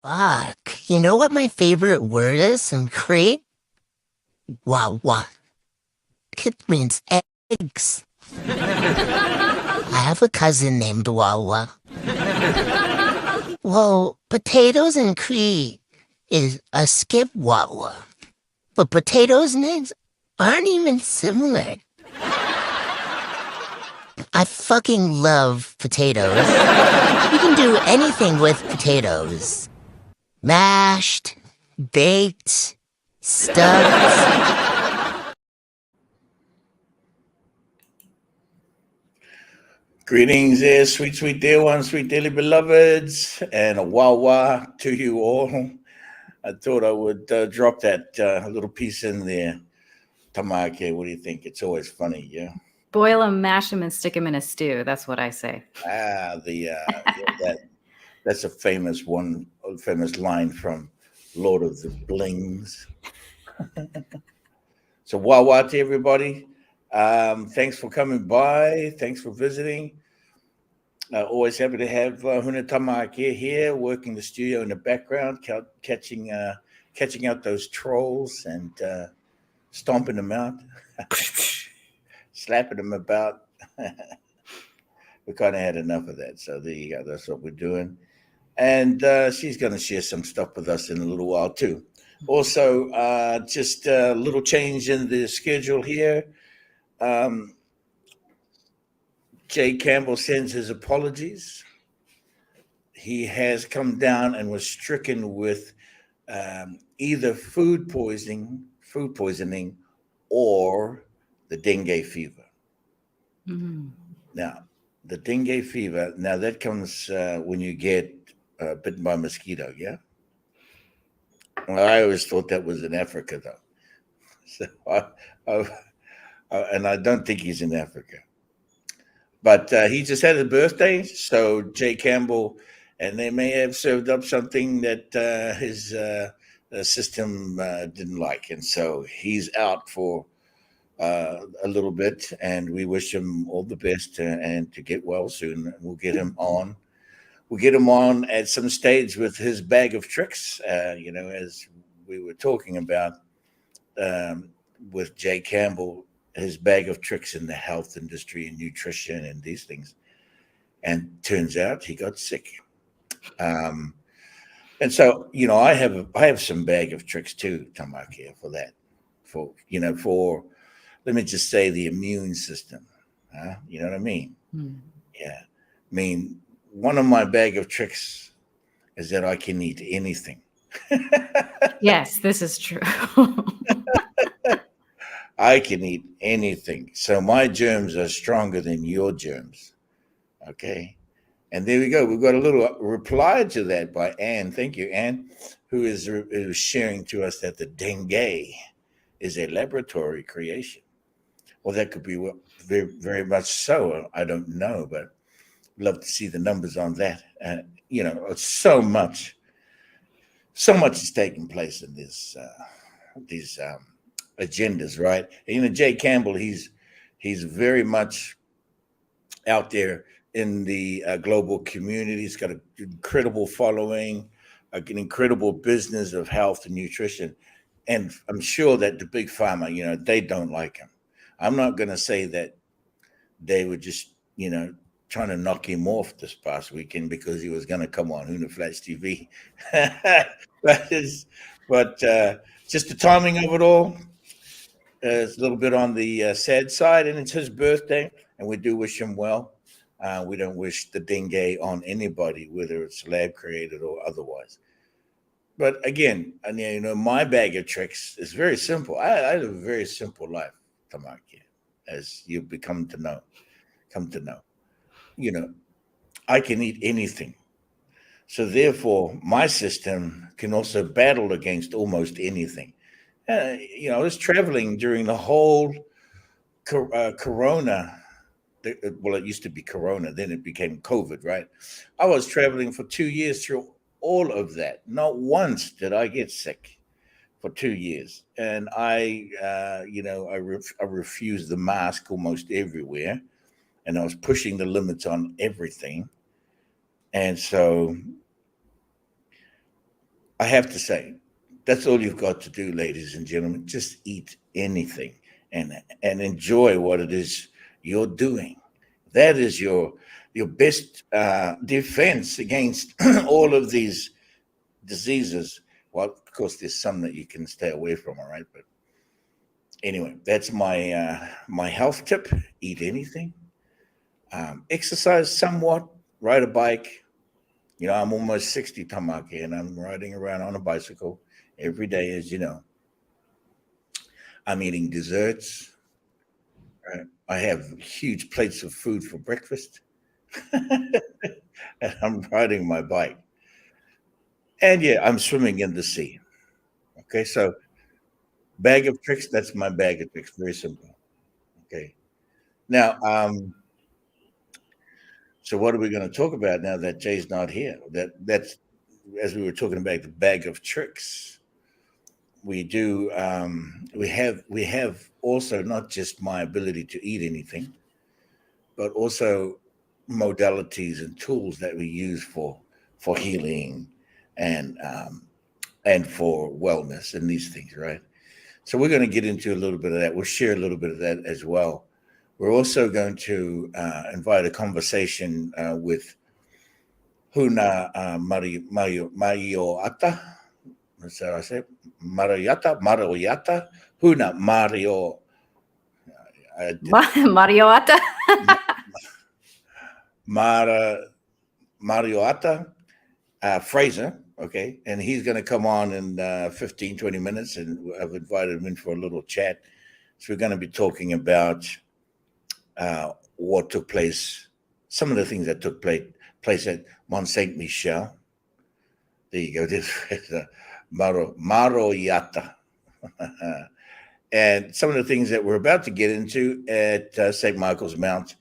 Fuck. You know what my favorite word is in Crete? Wawa. It means eggs. I have a cousin named Wawa. Well, potatoes in Crete is a skip Wawa. But potatoes and eggs aren't even similar. I fucking love potatoes. You can do anything with potatoes. Mashed, baked, stuffed. Greetings there, sweet, sweet dear ones, sweet dearly beloveds, and a wah to you all. I thought I would drop that little piece in there. Tamake, what do you think? It's always funny, yeah. Boil them, mash them, and stick them in a stew. That's what I say. That's a famous line from Lord of the Blings. So wah to everybody. Thanks for coming by. Thanks for visiting. Always happy to have Huna Tamake here, working the studio in the background, catching out those trolls and stomping them out, slapping them about. We kind of had enough of that, so there you go. That's what we're doing, and she's going to share some stuff with us in a little while too. Also, just a little change in the schedule here. Jay Campbell sends his apologies. He has come down and was stricken with either food poisoning, or the dengue fever. Mm. Now, the dengue fever. Now that comes when you get bitten by a mosquito. Yeah. Well, I always thought that was in Africa, though. So, and I don't think he's in Africa. But he just had a birthday, so Jay Campbell, and they may have served up something that his system didn't like, and so he's out for a little bit. And we wish him all the best and to get well soon. We'll get him on. We'll get him on at some stage with his bag of tricks. As we were talking about with Jay Campbell, his bag of tricks in the health industry and nutrition and these things. And turns out he got sick. And so, I have some bag of tricks too, Tamaki, for that. For let me just say the immune system. You know what I mean? Mm. Yeah. I mean, one of my bag of tricks is that I can eat anything. Yes, this is true. I can eat anything. So my germs are stronger than your germs. Okay. And there we go. We've got a little reply to that by Anne. Thank you, Anne, who is sharing to us that the dengue is a laboratory creation. Well, that could be very, very much so. I don't know, but love to see the numbers on that. And, so much is taking place in these agendas, right? And, Jay Campbell, he's very much out there in the global community. He's got an incredible following, an incredible business of health and nutrition, and I'm sure that the big pharma, they don't like him. I'm not going to say that they were just, trying to knock him off this past weekend because he was going to come on Huna Flats TV. but just the timing of it all. It's a little bit on the sad side, and it's his birthday, and we do wish him well. We don't wish the dengue on anybody, whether it's lab created or otherwise. But again, my bag of tricks is very simple. I have a very simple life, Tamaki, as you come to know. I can eat anything. So therefore, my system can also battle against almost anything. I was traveling during the whole Corona. Well, it used to be Corona, then it became COVID, right? I was traveling for 2 years through all of that. Not once did I get sick for 2 years. And I refused the mask almost everywhere. And I was pushing the limits on everything. And so I have to say, that's all you've got to do, ladies and gentlemen. Just eat anything and enjoy what it is you're doing. That is your best defense against all of these diseases. Well, of course, there's some that you can stay away from, all right? But anyway, that's my health tip. Eat anything. Exercise somewhat. Ride a bike. I'm almost 60, Tamaki, and I'm riding around on a bicycle every day, as you know. I'm eating desserts. Right? I have huge plates of food for breakfast, and I'm riding my bike. And yeah, I'm swimming in the sea. Okay, so bag of tricks, that's my bag of tricks. Very simple. Okay. Now, so what are we going to talk about now that Jay's not here? That's as we were talking about the bag of tricks. We have also not just my ability to eat anything, but also modalities and tools that we use for healing and and for wellness and these things, right? So we're going to get into a little bit of that. We'll share a little bit of that as well. We're also going to invite a conversation with Huna Marioata. That's how I say it. Marioata. Huna Mario. Marioata. Marioata Fraser, okay, and he's going to come on in 15, 20 minutes, and I've invited him in for a little chat. So we're going to be talking about what took place, some of the things that took place at Mont Saint Michel. There you go. This is Maroyata. And some of the things that we're about to get into at St. Michael's Mount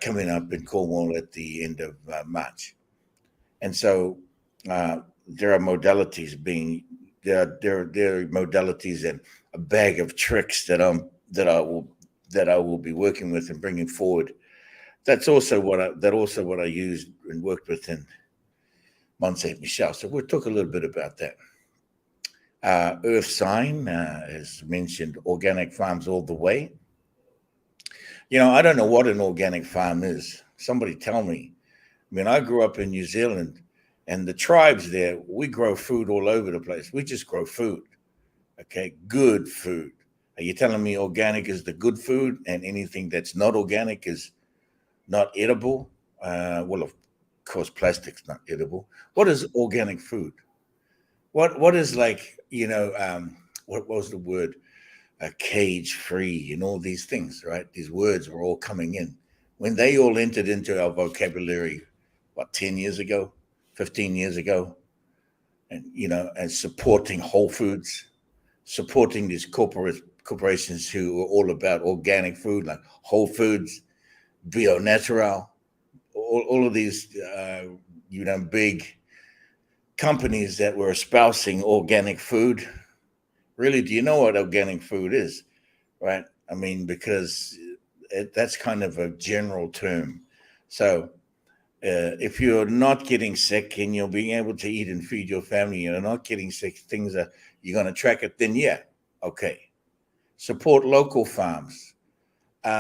coming up in Cornwall at the end of March. And so there are modalities there are modalities and a bag of tricks that I will be working with and bringing forward. That's also what I used and worked with in Mont Saint Michel. So we'll talk a little bit about that. Earth Sign has mentioned organic farms all the way. I don't know what an organic farm is. Somebody tell me. I mean, I grew up in New Zealand, and the tribes there, we grow food all over the place. We just grow food, okay? Good food. Are you telling me organic is the good food and anything that's not organic is not edible? Well, of course, plastic's not edible. What is organic food? What is what was the word? Cage free and all these things, right? These words were all coming in. When they all entered into our vocabulary, 10 years ago, 15 years ago, and supporting Whole Foods, supporting these corporations who are all about organic food, like Whole Foods, Bio Natural, all of these, big companies that were espousing organic food. Really, do you know what organic food is, right? I mean, because that's kind of a general term. So if you're not getting sick and you're being able to eat and feed your family, you're not getting sick, things are, you're going to track it, then yeah, okay. Support local farms.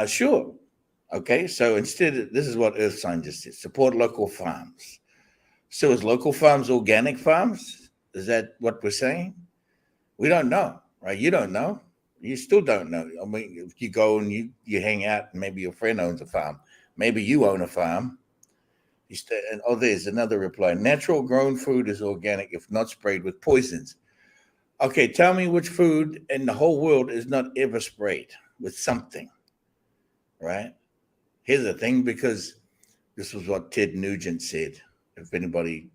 Sure. Okay, so instead, this is what Earth Sign just said, support local farms. So is local farms organic farms? Is that what we're saying? We don't know, right? You don't know. You still don't know. I mean, if you go and you hang out, and maybe your friend owns a farm. Maybe you own a farm. There's another reply. Natural grown food is organic if not sprayed with poisons. Okay, tell me which food in the whole world is not ever sprayed with something, right? Here's the thing, because this was what Ted Nugent said, if anybody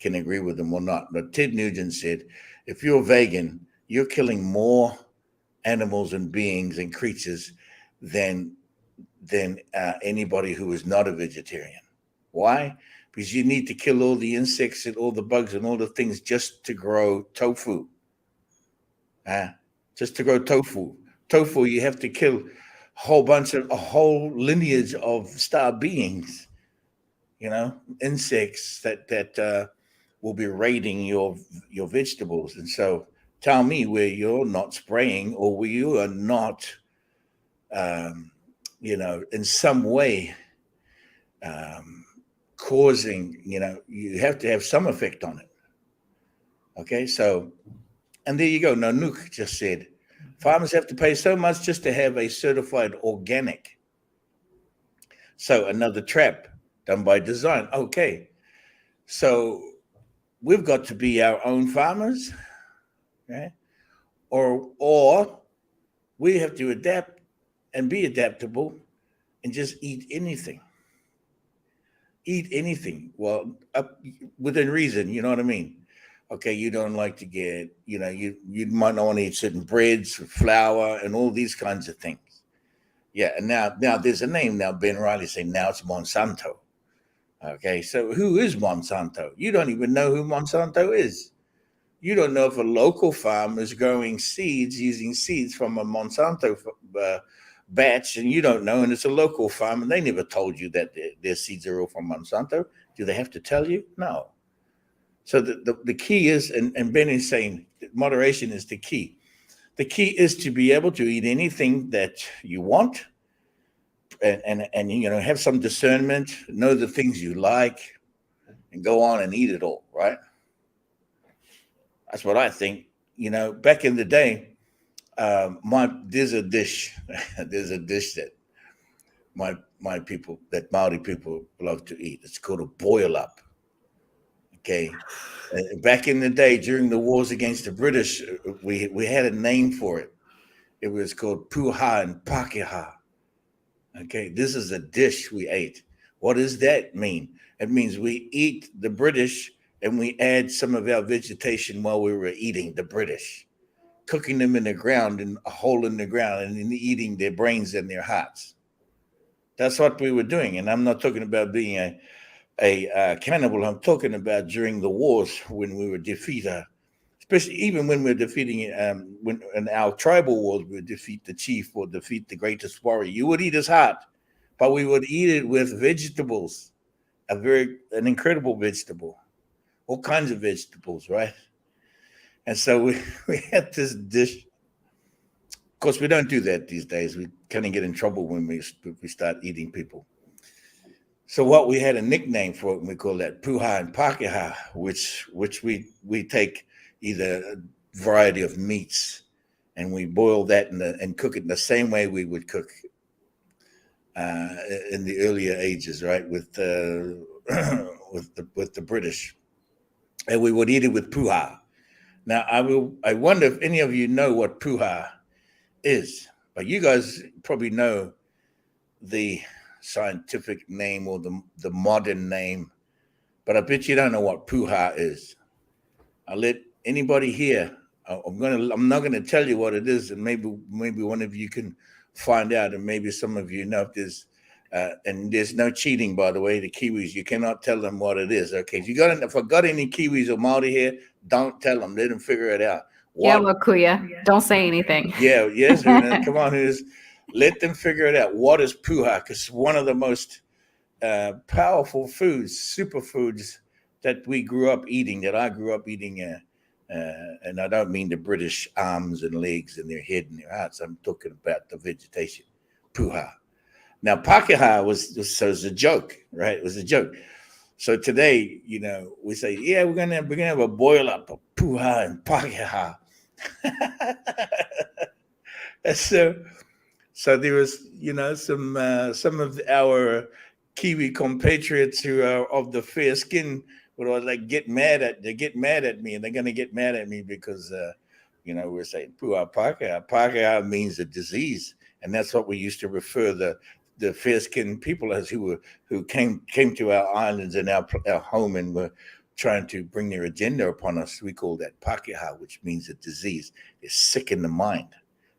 can agree with him or not. But Ted Nugent said, if you're vegan, you're killing more animals and beings and creatures than anybody who is not a vegetarian. Why? Because you need to kill all the insects and all the bugs and all the things just to grow tofu. Just to grow tofu. Tofu, you have to kill a whole lineage of star beings, insects that will be raiding your vegetables. And so tell me where you're not spraying or where you are not, um, in some way um, causing, you have to have some effect on it. Okay, so, and there you go. Nanook just said, farmers have to pay so much just to have a certified organic. So another trap done by design. Okay, so we've got to be our own farmers, right? Or we have to adapt and be adaptable and just eat anything. Eat anything. Well, up within reason, you know what I mean? Okay, you don't like to get, you might not want to eat certain breads, flour, and all these kinds of things. Yeah, and now there's a name now. Ben Riley saying now it's Monsanto. Okay, so who is Monsanto? You don't even know who Monsanto is. You don't know if a local farm is growing seeds using seeds from a Monsanto batch, and you don't know, and it's a local farm, and they never told you that their seeds are all from Monsanto. Do they have to tell you? No. So the key is, and Ben is saying moderation is the key. The key is to be able to eat anything that you want, and have some discernment, know the things you like, and go on and eat it all, right? That's what I think. Back in the day, there's a dish, there's a dish that my people, that Maori people love to eat. It's called a boil up. Okay, back in the day during the wars against the British, we had a name for it. It was called puha and pakeha. Okay, this is a dish we ate. What does that mean? It means we eat the British and we add some of our vegetation while we were eating the British, cooking them in the ground, in a hole in the ground, and then eating their brains and their hearts. That's what we were doing. And I'm not talking about being a cannibal. I'm talking about during the wars when we were defeated, especially even when we're defeating, when in our tribal wars, we would defeat the chief or defeat the greatest warrior. You would eat his heart, but we would eat it with vegetables, an incredible vegetable, all kinds of vegetables, right? And so we had this dish. Of course, we don't do that these days. We kind of get in trouble when we start eating people. So what we had a nickname for it, and we call that puha and pakeha, which we take either a variety of meats and we boil that and cook it in the same way we would cook in the earlier ages, right? With with the British, and we would eat it with puha. Now I wonder if any of you know what puha is, but you guys probably know the scientific name or the modern name, but I bet you don't know what puha is. I'll let anybody here. I'm not gonna tell you what it is, and maybe one of you can find out, and maybe some of you know if there's. And there's no cheating, by the way. The Kiwis, you cannot tell them what it is. Okay, if I got any Kiwis or Maori here, don't tell them. Let them figure it out. Yeah, Wakuya. Don't say anything. Yeah, yes. Come on, let them figure it out. What is puha? Because one of the most powerful foods, superfoods that we grew up eating, that I grew up eating, and I don't mean the British arms and legs and their head and their hearts. I'm talking about the vegetation, puha. Now, pakeha was a joke, right? It was a joke. So today, we say, yeah, we're gonna have a boil up of puha and pakeha. So there was, some of our Kiwi compatriots who are of the fair skin would like get mad at me, and they're gonna get mad at me because we're saying puha pakeha. Pakeha means a disease, and that's what we used to refer the fair-skinned people as who came to our islands and our home and were trying to bring their agenda upon us. We call that pakeha, which means a disease. They're sick in the mind,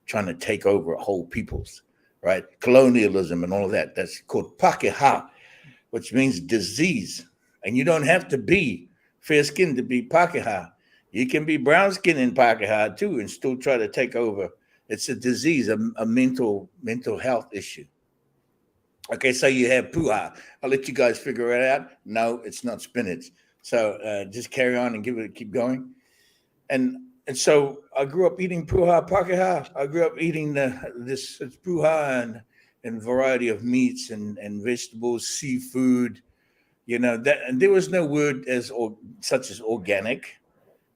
trying to take over whole peoples, right? Colonialism and all of that. That's called pakeha, which means disease. And you don't have to be fair-skinned to be pakeha. You can be brown-skinned in pakeha too and still try to take over. It's a disease, a mental health issue. Okay, so you have puha. I'll let you guys figure it out. No, it's not spinach. So just carry on and keep going. And so I grew up eating puha pakaha. I grew up eating this puha and variety of meats and vegetables, seafood. That, and there was no word such as organic,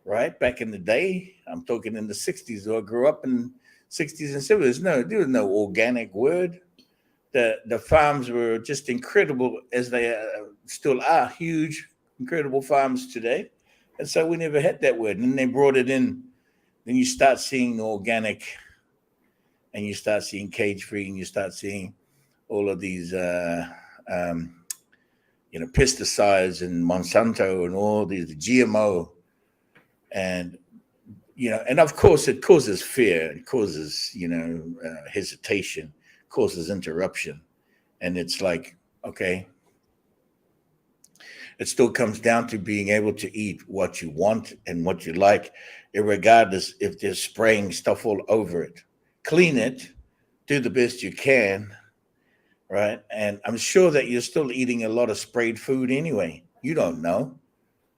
right? Back in the day, I'm talking in the '60s. I grew up in '60s and '70s. No, there was no organic word. The farms were just incredible, as they still are, huge, incredible farms today. And so we never had that word. And then they brought it in. Then you start seeing the organic, and you start seeing cage free, and you start seeing all of these, pesticides and Monsanto and all these GMO, and and of course it causes fear, it causes hesitation, causes interruption, and it's like, okay, it still comes down to being able to eat what you want and what you like, regardless if they're spraying stuff all over it. Clean it, do the best you can, right? And I'm sure that you're still eating a lot of sprayed food anyway. You don't know,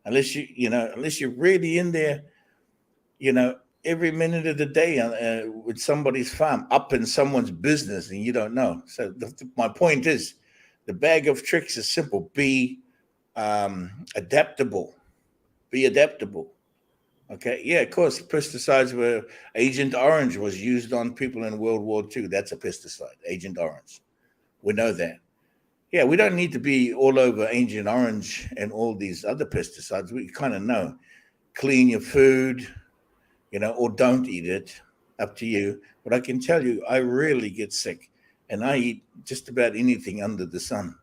unless you're really in there, every minute of the day with somebody's farm, up in someone's business, and you don't know. So my point is, the bag of tricks is simple: be adaptable. Be adaptable. Okay. Yeah, of course, pesticides were Agent Orange was used on people in World War II. That's a pesticide, Agent Orange. We know that. Yeah, we don't need to be all over Agent Orange and all these other pesticides. We kind of know. Clean your food, or don't eat it. Up to you. But I can tell you, I rarely get sick, and I eat just about anything under the sun.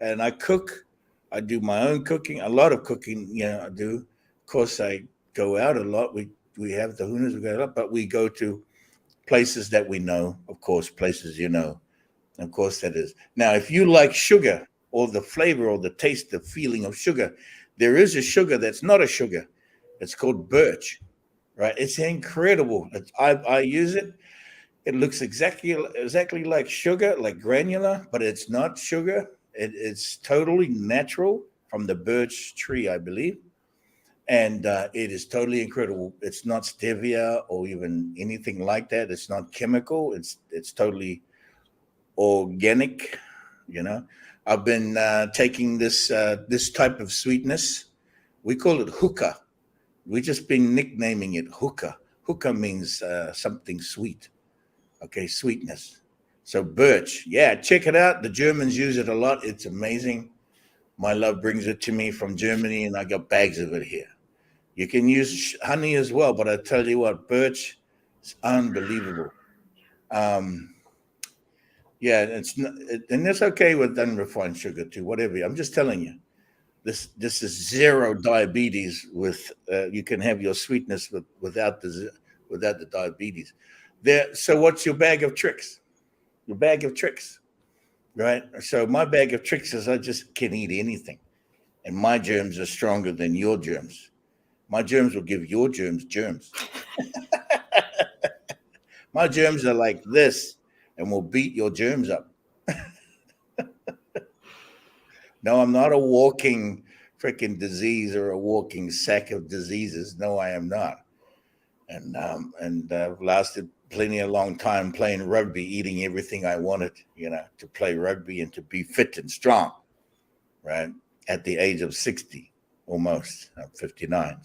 And I cook. I do my own cooking. A lot of cooking, I do. Of course, I go out a lot. We have the Hunas, we go out, but we go to places that we know. Of course, places Of course, that is. Now, if you like sugar or the flavor or the taste, the feeling of sugar, there is a sugar that's not a sugar. It's called birch, right? It's incredible. I use it. It looks exactly like sugar, like granular, but it's not sugar. It's totally natural from the birch tree, I believe. And it is totally incredible. It's not stevia or even anything like that. It's not chemical. It's totally organic. I've been taking this type of sweetness. We call it hookah. We've just been nicknaming it hookah. Hookah means something sweet. Okay, sweetness. So birch, yeah, check it out. The Germans use it a lot. It's amazing. My love brings it to me from Germany, and I got bags of it here. You can use honey as well, but I tell you what, birch is unbelievable. Um, yeah, and it's okay with unrefined sugar too. Whatever. I'm just telling you, this is zero diabetes. With you can have your sweetness without the diabetes. There. So what's your bag of tricks? Your bag of tricks, right? So my bag of tricks is I just can eat anything, and my germs are stronger than your germs. My germs will give your germs. My germs are like this and will beat your germs up. No, I'm not a walking freaking disease or a walking sack of diseases. No, I am not. And I've lasted plenty a long time playing rugby, eating everything I wanted, to play rugby and to be fit and strong, right? At the age of 60, almost. I'm 59.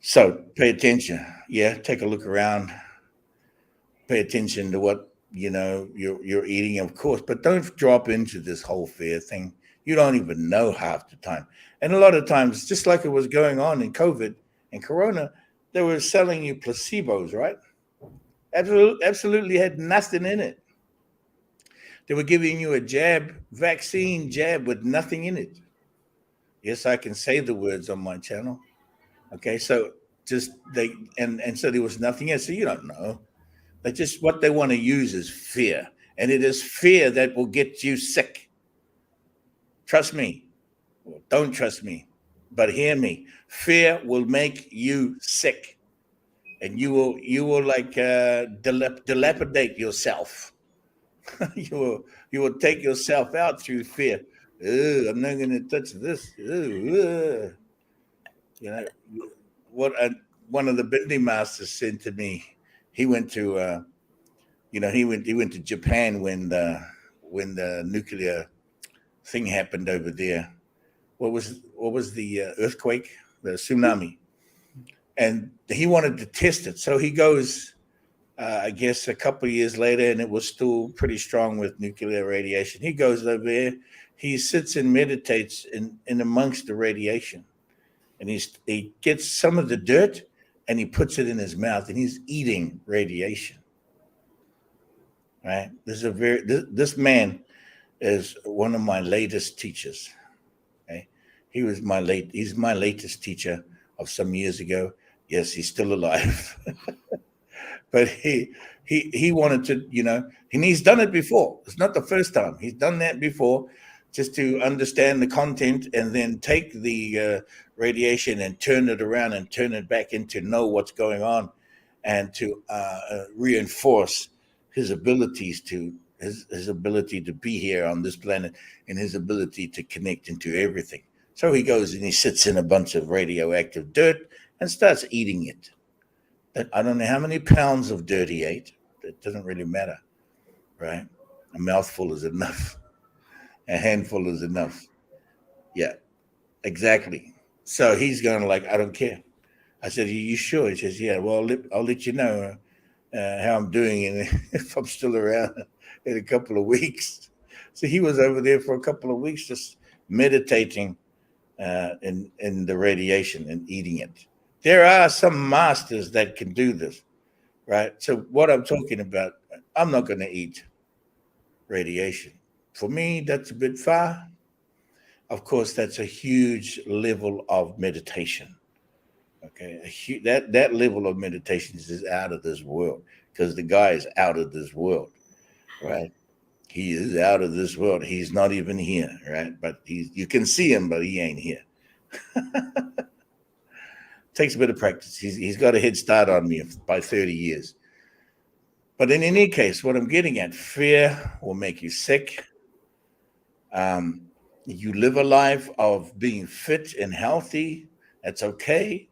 So pay attention. Yeah, take a look around. Pay attention to what you're eating, of course, but don't drop into this whole fear thing. You don't even know half the time. And a lot of times, just like it was going on in COVID and Corona, they were selling you placebos, right? Absolutely had nothing in it. They were giving you a vaccine jab with nothing in it. Yes, I can say the words on my channel. Okay, so and so there was nothing else. So you don't know. They just, what they want to use is fear. And it is fear that will get you sick. Trust me. Well, don't trust me, but hear me. Fear will make you sick. And you will like dilapidate yourself. You will take yourself out through fear. Ew, I'm not going to touch this. Ew, you know, what one of the bending masters said to me. He went to, he went to Japan when the nuclear thing happened over there. What was the earthquake, the tsunami, and he wanted to test it. So he goes, I guess, a couple of years later, and it was still pretty strong with nuclear radiation. He goes over there, he sits and meditates in amongst the radiation, and he gets some of the dirt and he puts it in his mouth, and he's eating radiation. Right? This man is one of my latest teachers. Okay? He's my latest teacher of some years ago. Yes, he's still alive. But he wanted to, and he's done it before. It's not the first time. He's done that before, just to understand the content and then take the radiation and turn it around and turn it back into know what's going on, and to reinforce his abilities to his ability to be here on this planet, and his ability to connect into everything. So he goes and he sits in a bunch of radioactive dirt and starts eating it. I don't know how many pounds of dirt he ate. It doesn't really matter, right? A mouthful is enough. A handful is enough. Yeah, exactly. So he's going like, I don't care. I said, Are you sure? He says, yeah, well, I'll let you know how I'm doing and if I'm still around in a couple of weeks. So he was over there for a couple of weeks just meditating in the radiation and eating it. There are some masters that can do this, right? So what I'm talking about, I'm not going to eat radiation. For me, that's a bit far. Of course, that's a huge level of meditation. Okay, that level of meditation is out of this world, because the guy is out of this world, right? He is out of this world. He's not even here, right? But you can see him, but he ain't here. Takes a bit of practice. He's got a head start on me by 30 years. But in any case, what I'm getting at, fear will make you sick. You live a life of being fit and healthy. That's okay.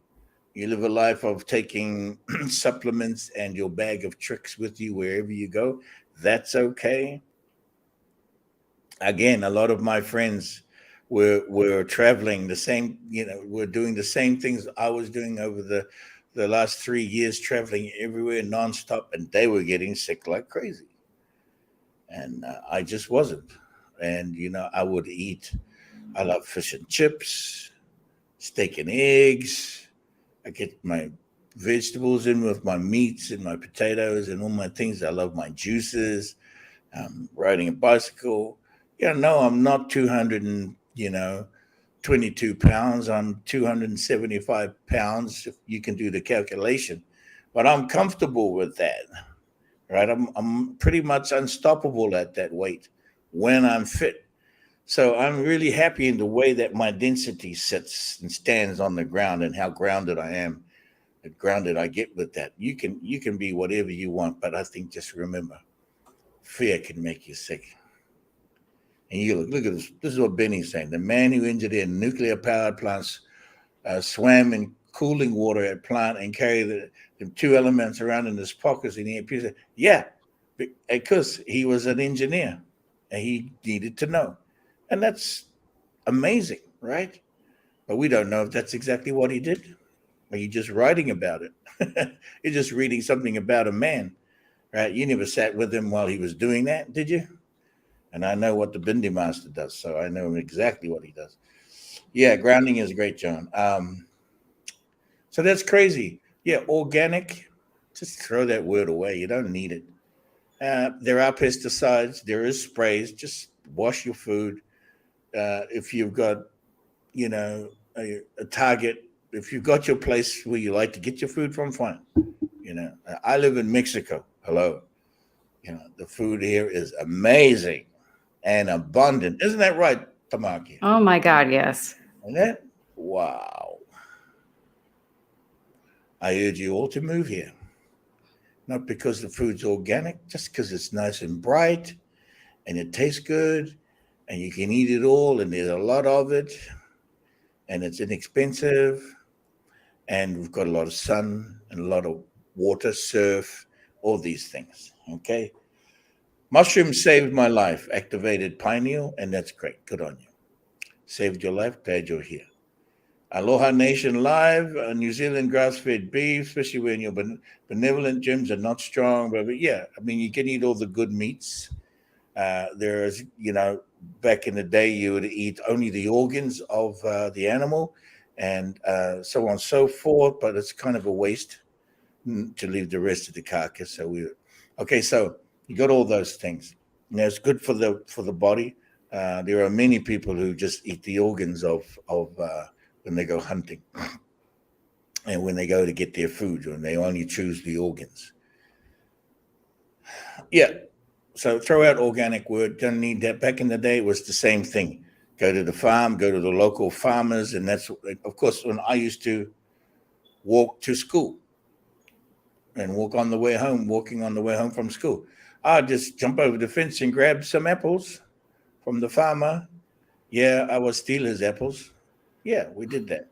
You live a life of taking supplements and your bag of tricks with you wherever you go. That's okay. Again, a lot of my friends were traveling the same, were doing the same things I was doing over the last 3 years, traveling everywhere nonstop, and they were getting sick like crazy. And I just wasn't. And I would eat. I love fish and chips, steak and eggs. I get my vegetables in with my meats and my potatoes and all my things. I love my juices. Riding a bicycle. No, I'm not 200 and 22 pounds. I'm 275 pounds. If you can do the calculation, but I'm comfortable with that. Right? I'm pretty much unstoppable at that weight when I'm fit. So I'm really happy in the way that my density sits and stands on the ground, and how grounded I am, and grounded I get with that. You can be whatever you want, but I think just remember, fear can make you sick. And you look at this. This is what Benny's saying. The man who engineered nuclear powered plants swam in cooling water at plant and carried the two elements around in his pockets, and he appears. Yeah, because he was an engineer and he needed to know, and that's amazing, right? But we don't know if that's exactly what he did. Are you just writing about it? You're just reading something about a man, right? You never sat with him while he was doing that, did you? And I know what the Bindi Master does, so I know exactly what he does. Yeah, grounding is great, John. So that's crazy. Yeah, organic, just throw that word away. You don't need it. There are pesticides, there is sprays. Just wash your food. If you've got, a target, if you've got your place where you like to get your food from, fine. I live in Mexico. Hello. The food here is amazing and abundant. Isn't that right, Tamaki? Oh my God, yes. Isn't it? Wow. I urge you all to move here. Not because the food's organic, just because it's nice and bright and it tastes good and you can eat it all, and there's a lot of it, and it's inexpensive, and we've got a lot of sun and a lot of water, surf, all these things. Okay. Mushrooms saved my life, activated pineal, and that's great. Good on you. Saved your life. Glad you're here. Aloha Nation Live, New Zealand grass-fed beef, especially when your benevolent gyms are not strong. But yeah, I mean, you can eat all the good meats. There's, back in the day, you would eat only the organs of the animal and so on and so forth, but it's kind of a waste to leave the rest of the carcass. So you got all those things. Now it's good for the body. There are many people who just eat the organs of when they go hunting and when they go to get their food, and they only choose the organs. Yeah. So throw out organic word. Don't need that. Back in the day, it was the same thing. Go to the farm, go to the local farmers, and that's, of course, when I used to walk to school and walking on the way home from school, I'd just jump over the fence and grab some apples from the farmer. Yeah, I would steal his apples. Yeah, we did that.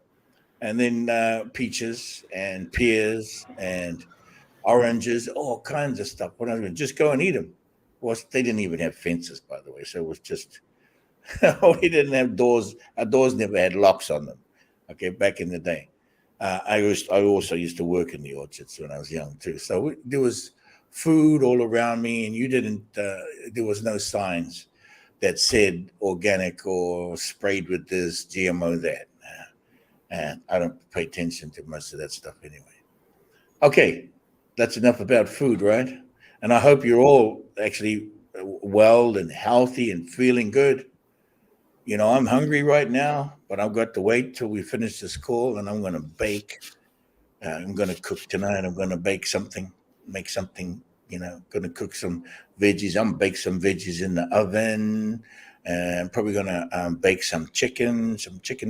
And then peaches and pears and oranges, all kinds of stuff. What I was just go and eat them. Well, they didn't even have fences, by the way, so it was just we didn't have doors. Our doors never had locks on them. Okay, back in the day, I also used to work in the orchards when I was young too. So there was food all around me, and you didn't. There was no signs that said organic or sprayed with this GMO that. And I don't pay attention to most of that stuff anyway. Okay, that's enough about food, right? And I hope you're all actually well and healthy and feeling good. I'm hungry right now, but I've got to wait till we finish this call, and I'm going to bake. I'm going to cook tonight. I'm going to bake something, make something. Going to cook some veggies. I'm going to bake some veggies in the oven, and I'm probably going to bake some chicken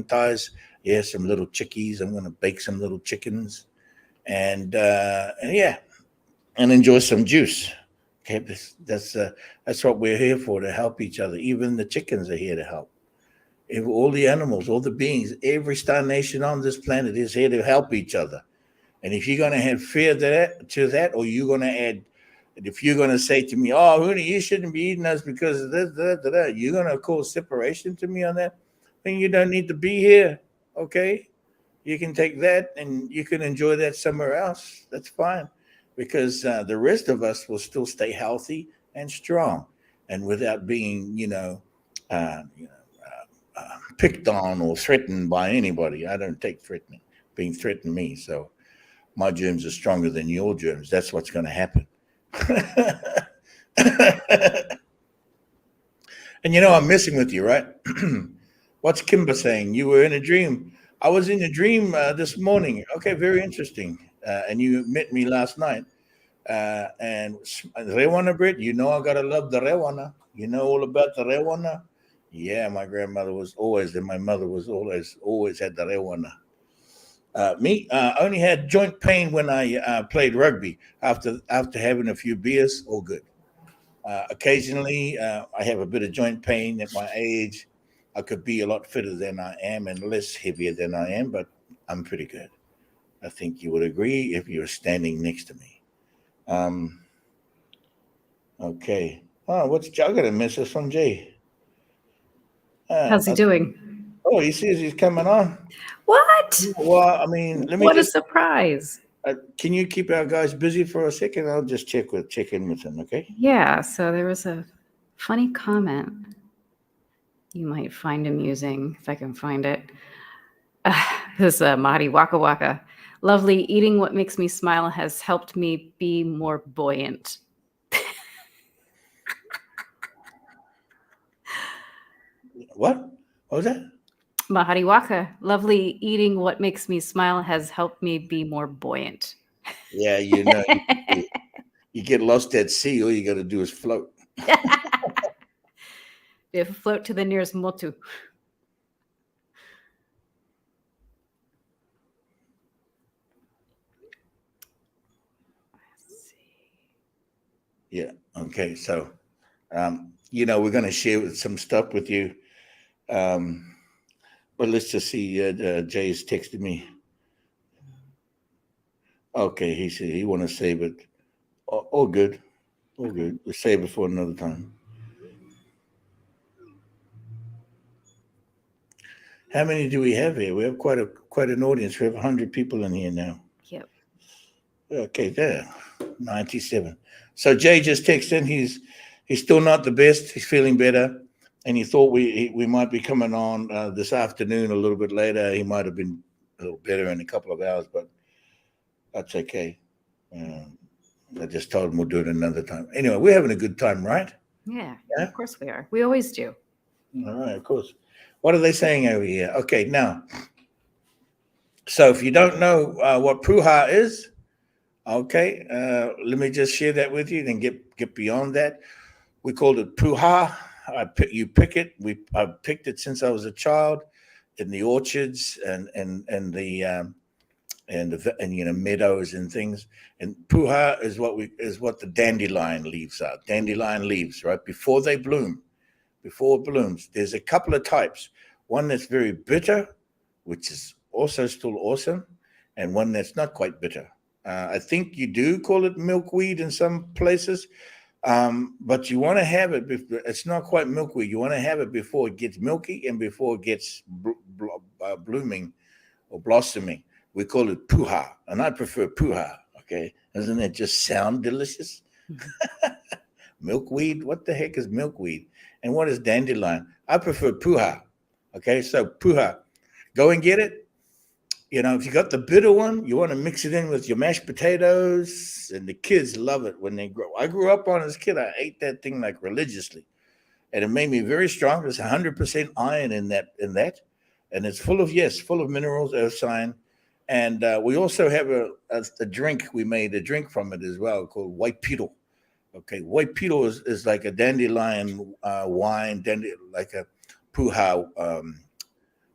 thighs. Yeah, some little chickies. I'm going to bake some little chickens, and yeah, and enjoy some juice. Okay, that's what we're here for, to help each other. Even the chickens are here to help. All the animals, all the beings, every star nation on this planet is here to help each other. And if you're going to have fear to that, or you're going to add, if you're going to say to me, "Oh, Huni, you shouldn't be eating us because of this," you're going to cause separation to me on that, then you don't need to be here. Okay, you can take that and you can enjoy that somewhere else. That's fine, because the rest of us will still stay healthy and strong, and without being, picked on or threatened by anybody. I don't take being threatened me. So my germs are stronger than your germs. That's what's going to happen. And I'm messing with you, right? What's Kimber saying? You were in a dream. I was in a dream this morning. Okay, very interesting. And you met me last night. And Rewana bread, I gotta love the Rewana. You know all about the Rewana? Yeah, my grandmother was always, and my mother was always had the Rewana. Me, only had joint pain when I played rugby. After having a few beers, all good. Occasionally, I have a bit of joint pain at my age. I could be a lot fitter than I am and less heavier than I am, but I'm pretty good. I think you would agree if you're standing next to me. Um, okay. Oh, what's I got a message from Jay? How's he doing? Oh, he says he's coming on. What? Well, I mean, let me What a just. surprise. Can you keep our guys busy for a second? I'll just check in with him, okay? Yeah, so there was a funny comment you might find amusing, if I can find it. This is Mahdi Waka Waka. Lovely, eating what makes me smile has helped me be more buoyant. What was that? Mahdi Waka. Lovely, eating what makes me smile has helped me be more buoyant. Yeah, you get lost at sea, all you got to do is float. If float to the nearest motu. Yeah. Okay. So, we're going to share some stuff with you. Um, but let's just see. Jay's texted me. Okay, he said he want to save it. All good. All good. We'll save it for another time. How many do we have here? We have quite an audience. We have 100 people in here now. Yep. Okay, there, 97. So Jay just texted in. He's still not the best. He's feeling better, and he thought we might be coming on this afternoon a little bit later. He might have been a little better in a couple of hours, but that's okay. I just told him we'll do it another time. Anyway, we're having a good time, right? Yeah, Yeah? of course we are. We always do. All right, of course. What are they saying over here? Okay, now, so if you don't know what puha is, okay, let me just share that with you, then get beyond that. We called it puha. You pick it. I've picked it since I was a child in the orchards and the meadows and things. And puha is what the dandelion leaves are. Dandelion leaves, right before they bloom. Before it blooms, there's a couple of types. One that's very bitter, which is also still awesome, and one that's not quite bitter. I think you do call it milkweed in some places, but you want to have it. It's not quite milkweed. You want to have it before it gets milky and before it gets blooming or blossoming. We call it puha, and I prefer puha. Okay, doesn't it just sound delicious? Milkweed? What the heck is milkweed? And what is dandelion? I prefer puha. Okay, so puha, go and get it. If you got the bitter one, you want to mix it in with your mashed potatoes, and the kids love it when they grow. I grew up on it as a kid. I ate that thing like religiously, and it made me very strong. There's 100% iron in that, and it's full of minerals, earth sign, and we also have a drink. We made a drink from it as well called white petal. Okay, white petal is like a dandelion wine, like a puha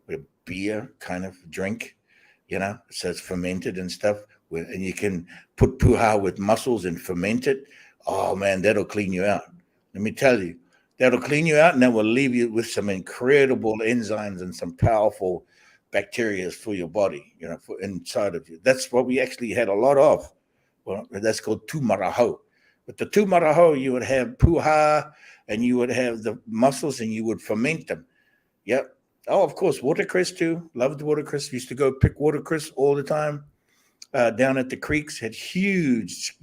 with beer kind of drink, so it's fermented and stuff. And you can put puha with mussels and ferment it. Oh man, that'll clean you out. Let me tell you, that'll clean you out, and that will leave you with some incredible enzymes and some powerful bacteria for your body, for inside of you. That's what we actually had a lot of. Well, that's called tumaraho. With the tumaraho, you would have puha, and you would have the mussels, and you would ferment them. Yep. Oh, of course, watercress too. Loved watercress. Used to go pick watercress all the time down at the creeks. Had huge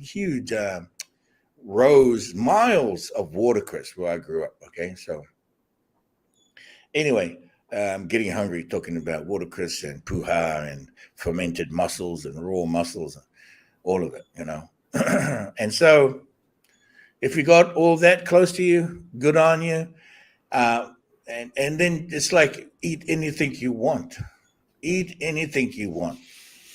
rows, miles of watercress where I grew up. Okay, so anyway, I'm getting hungry talking about watercress and puha and fermented mussels and raw mussels, all of it, and so. If you got all that close to you, good on you. And then it's like eat anything you want. Eat anything you want,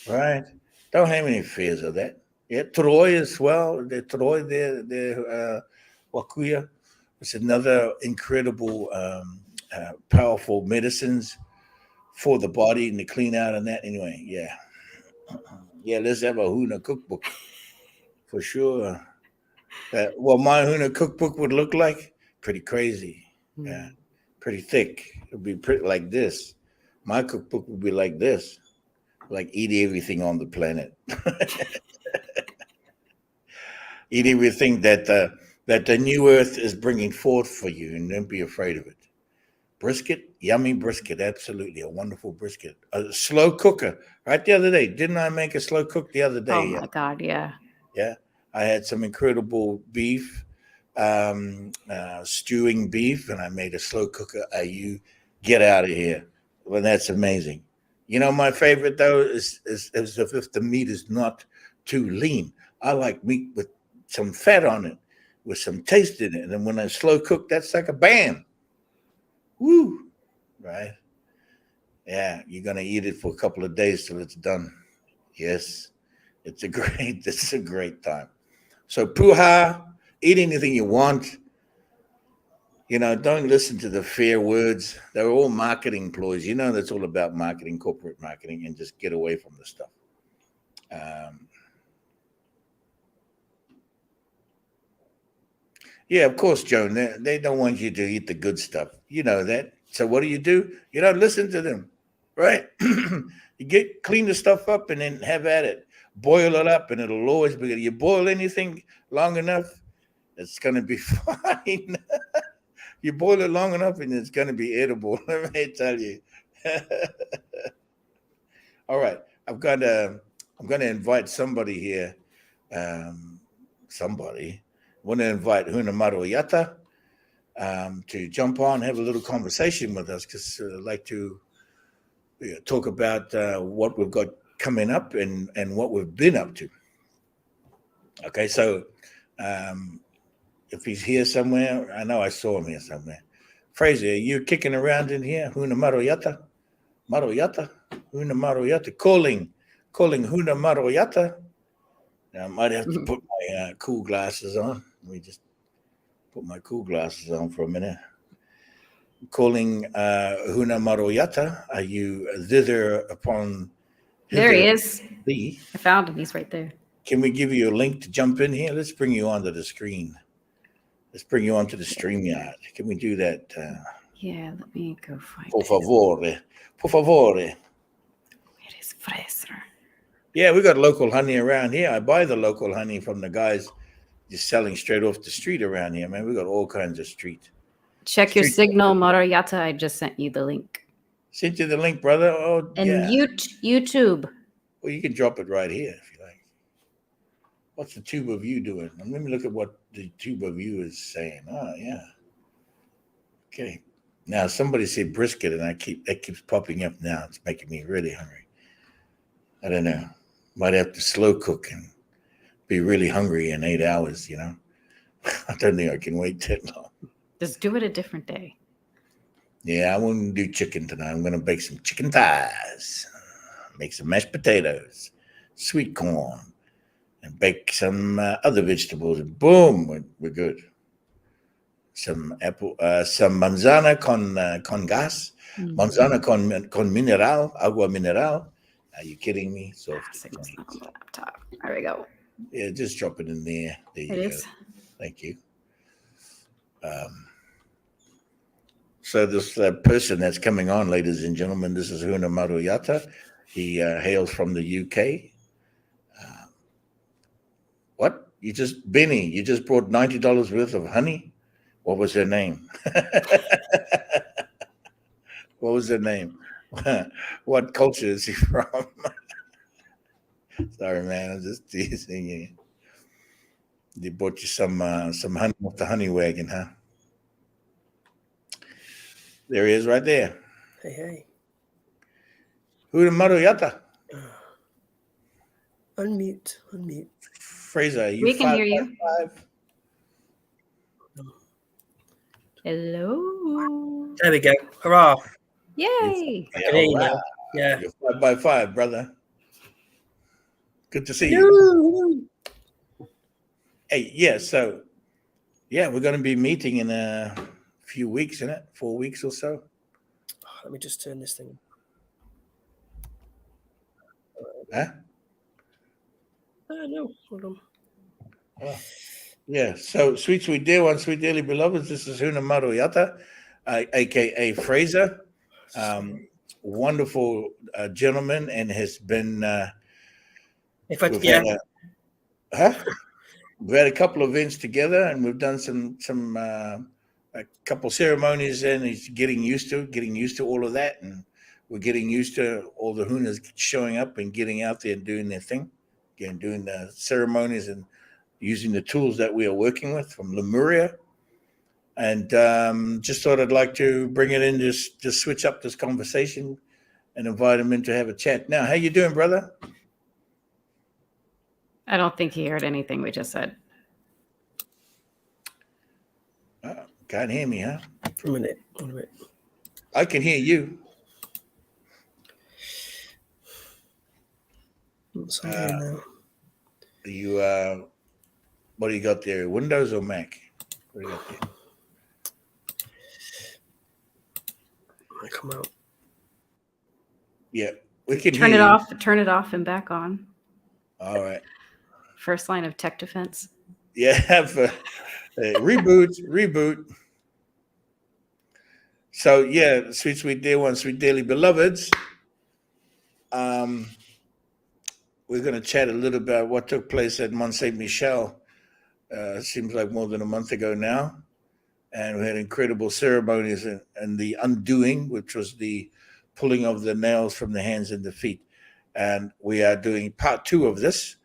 right? Don't have any fears of that. Yeah, Troy as well. The Troy, the Wakuya. It's another incredible, powerful medicines for the body and to clean out and that. Anyway, yeah. Yeah, let's have a Huna cookbook for sure. What my Huna cookbook would look like, pretty crazy. Yeah, pretty thick. It would be pretty like this. My cookbook would be like this, like eat everything on the planet. Eat everything that the new earth is bringing forth for you, and don't be afraid of it. Brisket, yummy brisket, absolutely a wonderful brisket. A slow cooker. Right the other day, didn't I make a slow cook the other day? Oh my God, yeah. Yeah, I had some incredible beef, stewing beef, and I made a slow cooker. You get out of here. Well, that's amazing. My favorite though is if the meat is not too lean. I like meat with some fat on it, with some taste in it. And when I slow cook, that's like a bam. Woo! Right? Yeah, you're gonna eat it for a couple of days till it's done. Yes, it's a great time. So puha, eat anything you want. Don't listen to the fair words. They're all marketing ploys. That's all about marketing, corporate marketing, and just get away from the stuff. Yeah, of course, Joan. They don't want you to eat the good stuff. You know that. So what do? You don't listen to them, right? You clean the stuff up and then have at it. Boil it up, and it'll always be. You boil anything long enough, it's gonna be fine. You boil it long enough, and it's gonna be edible. Let me tell you. All right, I'm gonna invite somebody here. Somebody. I want to invite Huna Maroyata to jump on, have a little conversation with us, because I'd like to talk about what we've got coming up and what we've been up to. Okay, so if he's here somewhere, I know I saw him here somewhere. Fraser, are you kicking around in here? Huna Maroyata? Maroyata? Huna Maroyata? Calling Huna Maroyata? Now, I might have to put my cool glasses on. Let me just put my cool glasses on for a minute. Calling Huna Maroyata. Are you thither upon? There he is. Thee? I found him. He's right there. Can we give you a link to jump in here? Let's bring you onto the screen. Let's bring you onto the StreamYard. Can we do that? Yeah, let me go find Por it. favore. Por favore. Where is Fraser? Yeah, we got local honey around here. I buy the local honey from the guys just selling straight off the street around here, man. We got all kinds of street. Check your signal, Maroyata. I just sent you the link. Sent you the link, brother. Oh, And yeah. YouTube. Well, you can drop it right here if you like. What's the tube of you doing? Let me look at what the tube of you is saying. Oh, yeah. Okay. Now somebody said brisket, and that keeps popping up now. It's making me really hungry. I don't know. Might have to slow cook and be really hungry in 8 hours, you know. I don't think I can wait that long. Just do it a different day. Yeah, I won't do chicken tonight. I'm going to bake some chicken thighs, make some mashed potatoes, sweet corn, and bake some other vegetables. And boom, we're good. Some manzana con gas, manzana con mineral, agua mineral. Are you kidding me? So Signal's not on the laptop. There we go. yeah, just drop it in there. There you go. Thank you. So this person that's coming on, ladies and gentlemen, this is Huna Maroyata. He hails from the UK. What? You just brought $90 worth of honey? What was her name? What was her name? What culture is he from? Sorry, man. I'm just teasing you. They bought you some honey off the honey wagon, huh? There he is right there. Hey. Huna Maroyata. Unmute. Fraser, We can hear you. 5. Hello. There we go. Hurrah. Yay. I can hear you now. Yeah. You're 5x5, brother. Good to see you. Hey, yeah, so we're going to be meeting in a few weeks, isn't it? 4 weeks or so. Let me just turn this thing. Huh? No, hold on. Oh. Yeah, so sweet dear one, sweet dearly beloveds, this is Huna Maroyata, aka Fraser. Wonderful gentleman, and has been we've had a couple of events together, and we've done some a couple ceremonies, and he's getting used to all of that, and we're getting used to all the Hunas showing up and getting out there and doing their thing, again, doing the ceremonies and using the tools that we are working with from Lemuria. And just thought I'd like to bring it in, just switch up this conversation and invite him in to have a chat. Now, how you doing, brother? I don't think he heard anything we just said. Can't hear me, huh? One minute. I can hear you. What's on here now? You what do you got there? Windows or Mac? What do you got there? I come out. Yeah, we can Turn hear it you. off. Turn it off and back on. All right. First line of tech defense. Yeah, Reboot. So yeah, sweet dear ones, sweet dearly beloveds. We're going to chat a little about what took place at Mont Saint Michel. Seems like more than a month ago now, and we had incredible ceremonies and the undoing, which was the pulling of the nails from the hands and the feet. And we are doing part 2 of this,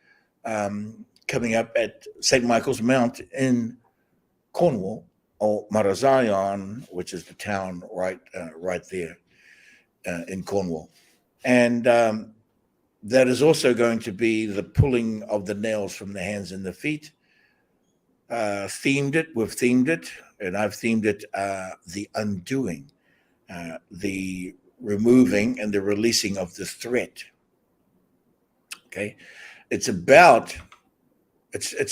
coming up at St. Michael's Mount in Cornwall, or Marazion, which is the town right there in Cornwall. And that is also going to be the pulling of the nails from the hands and the feet. We've themed it, and I've themed it the undoing, the removing and the releasing of the threat. Okay, it's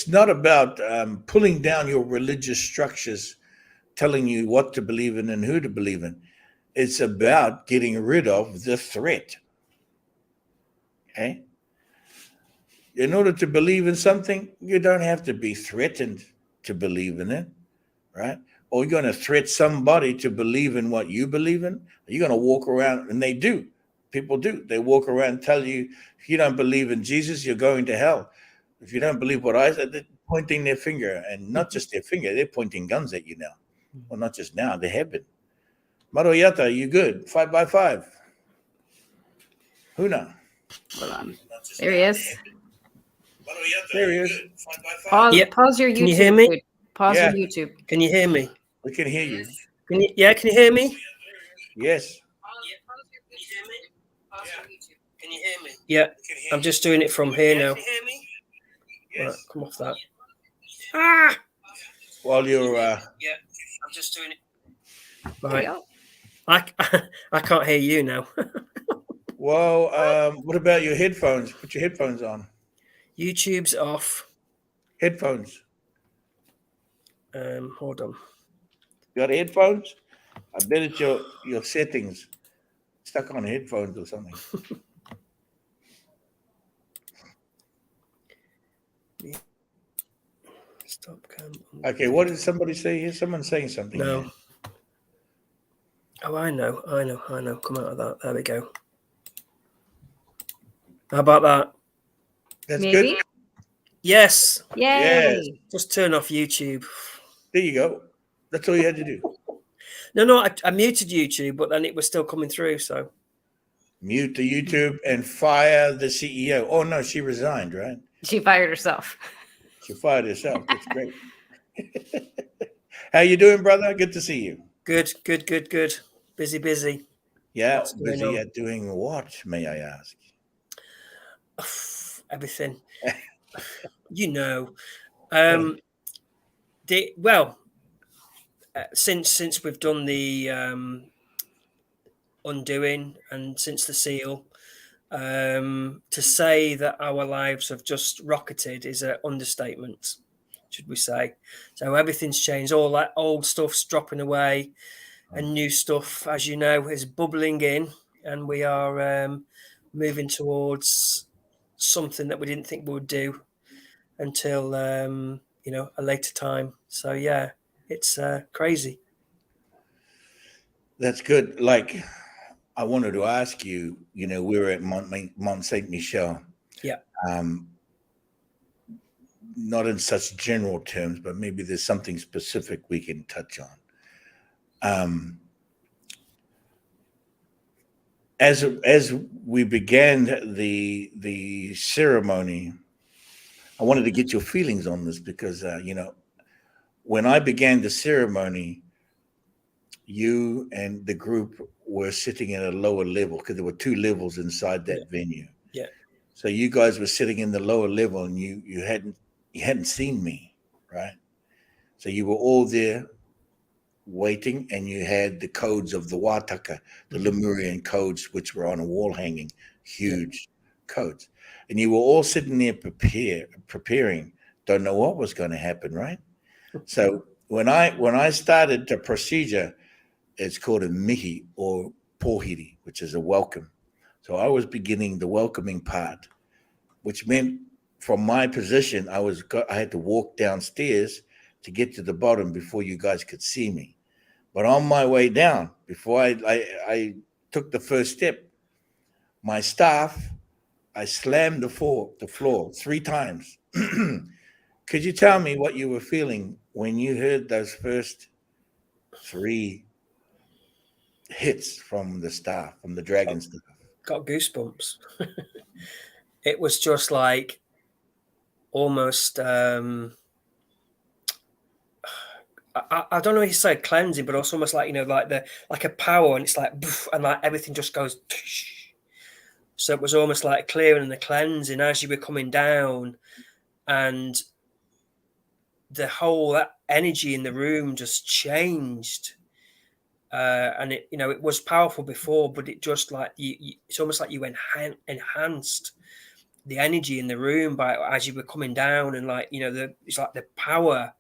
not about pulling down your religious structures, telling you what to believe in and who to believe in. It's about getting rid of the threat. Okay. In order to believe in something, you don't have to be threatened to believe in it, right? Or you're going to threat somebody to believe in what you believe in. You're going to walk around, and they do. People do. They walk around and tell you, if you don't believe in Jesus, you're going to hell. If you don't believe what I said, they're pointing their finger, and not just their finger, they're pointing guns at you now. Well, not just now, they have been. Maroyata, you good? 5 by 5. Huna. Hold on. There he is. There he is. Pause, Yep. pause your YouTube. Can you hear me? Dude. Pause Yeah. your YouTube. Can you hear me? We can hear you. Can you hear me? Yes. Can you hear me? Yeah, I'm just doing it from here now. Right, come off that. Ah! While you're Yeah, I'm just doing it. There you Right. go. I can't hear you now. well, what about your headphones? Put your headphones on. YouTube's off. Headphones. Hold on. You got headphones? I bet it's your settings. Stuck on headphones or something. Stop cam. Okay, what did somebody say here? Someone's saying something. No. Here. Oh, I know. Come out of that. There we go. How about that? That's Maybe. good. Yes. Yay. Yes. Just turn off YouTube. There you go. That's all you had to do. No, I muted YouTube, but then it was still coming through. So Mute the YouTube and fire the CEO. Oh no, she resigned, right? She fired herself. She fired herself. That's great. How you doing, brother? Good to see you. good. Busy. Yeah, What's going busy on? at doing what, may I ask? Everything. You know. Since we've done the undoing and since the seal, to say that our lives have just rocketed is an understatement, should we say. So everything's changed. All that old stuff's dropping away and new stuff, as you know, is bubbling in, and we are moving towards something that we didn't think we would do until a later time. So yeah, it's crazy. That's good. Like, I wanted to ask you, we were at Mont Saint Michel. Yeah. Not in such general terms, but maybe there's something specific we can touch on. As we began the ceremony, I wanted to get your feelings on this because when I began the ceremony, you and the group were sitting at a lower level because there were 2 levels inside that venue. Yeah. So you guys were sitting in the lower level, and you hadn't seen me, right? So you were all there waiting, and you had the codes of the Wataka, the Lemurian codes, which were on a wall hanging, huge codes. And you were all sitting there preparing, don't know what was going to happen, right? So when I started the procedure, it's called a mihi or pohiri, which is a welcome. So I was beginning the welcoming part, which meant from my position, I had to walk downstairs to get to the bottom before you guys could see me. But on my way down, before I took the first step, my staff, I slammed the floor 3 times. Could you tell me what you were feeling when you heard those first 3 hits from the staff, from the dragon staff? Got goosebumps. It was just like almost I don't know if you say cleansing, but also almost like, you know, like a power, and it's like and like everything just goes. So it was almost like clearing and the cleansing as you were coming down, and the whole that energy in the room just changed. And it, you know, it was powerful before, but it just like it's almost like you enhanced the energy in the room by as you were coming down, and like, you know, it's like the power,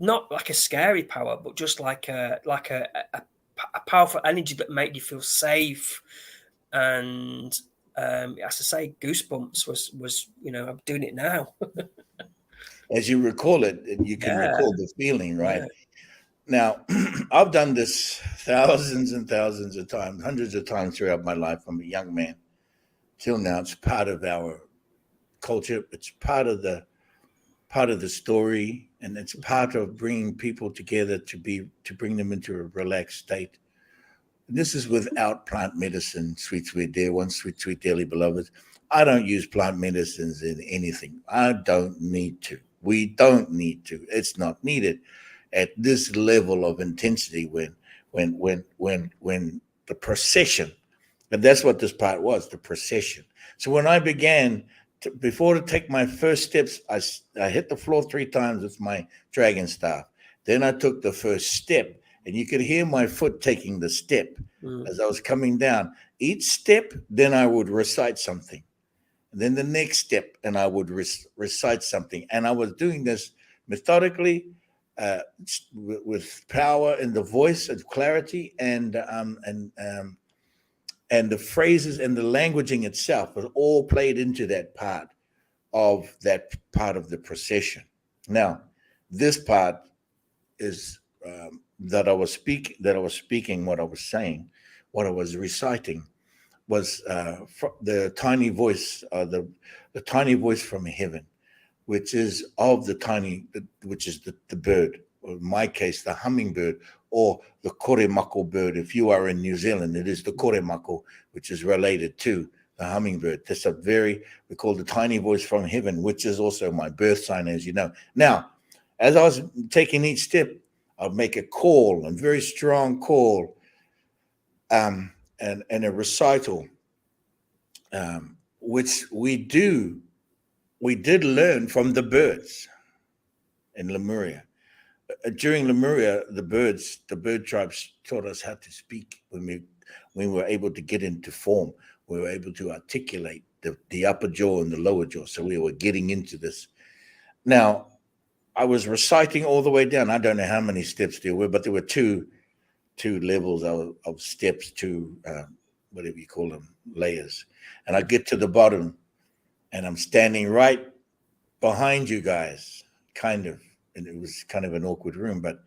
not like a scary power, but just like a powerful energy that made you feel safe. And as I say, goosebumps was you know, I'm doing it now. As you recall it, you can recall the feeling, right? Now, I've done this thousands and thousands of times, hundreds of times throughout my life from a young man till now. It's part of our culture. It's part of the story, and it's part of bringing people together to bring them into a relaxed state. This is without plant medicine, sweet dear ones, sweet dearly beloved. I don't use plant medicines in anything. I don't need to. We don't need to. It's not needed at this level of intensity when the procession, and that's what this part was, the procession. So when I began before to take my first steps, I hit the floor 3 times with my dragon staff. Then I took the first step, and you could hear my foot taking the step as I was coming down. Each step, then I would recite something. And then the next step, and I would recite something. And I was doing this methodically, with power in the voice and clarity, and the phrases and the languaging itself was all played into that part of the procession. Now, this part is that I was speaking, what I was saying, what I was reciting was the tiny voice, the tiny voice from heaven, which is the bird, or in my case, the hummingbird, or the koremako bird. If you are in New Zealand, it is the koremako, which is related to the hummingbird. That's we call the tiny voice from heaven, which is also my birth sign, as you know. Now, as I was taking each step, I'd make a call, a very strong call, and a recital, which we did learn from the birds in Lemuria. During Lemuria, the bird tribes taught us how to speak when we were able to get into form. We were able to articulate the upper jaw and the lower jaw. So we were getting into this. Now, I was reciting all the way down. I don't know how many steps there were, but there were two levels of steps, whatever you call them, layers. And I get to the bottom, and I'm standing right behind you guys, kind of. And it was kind of an awkward room. But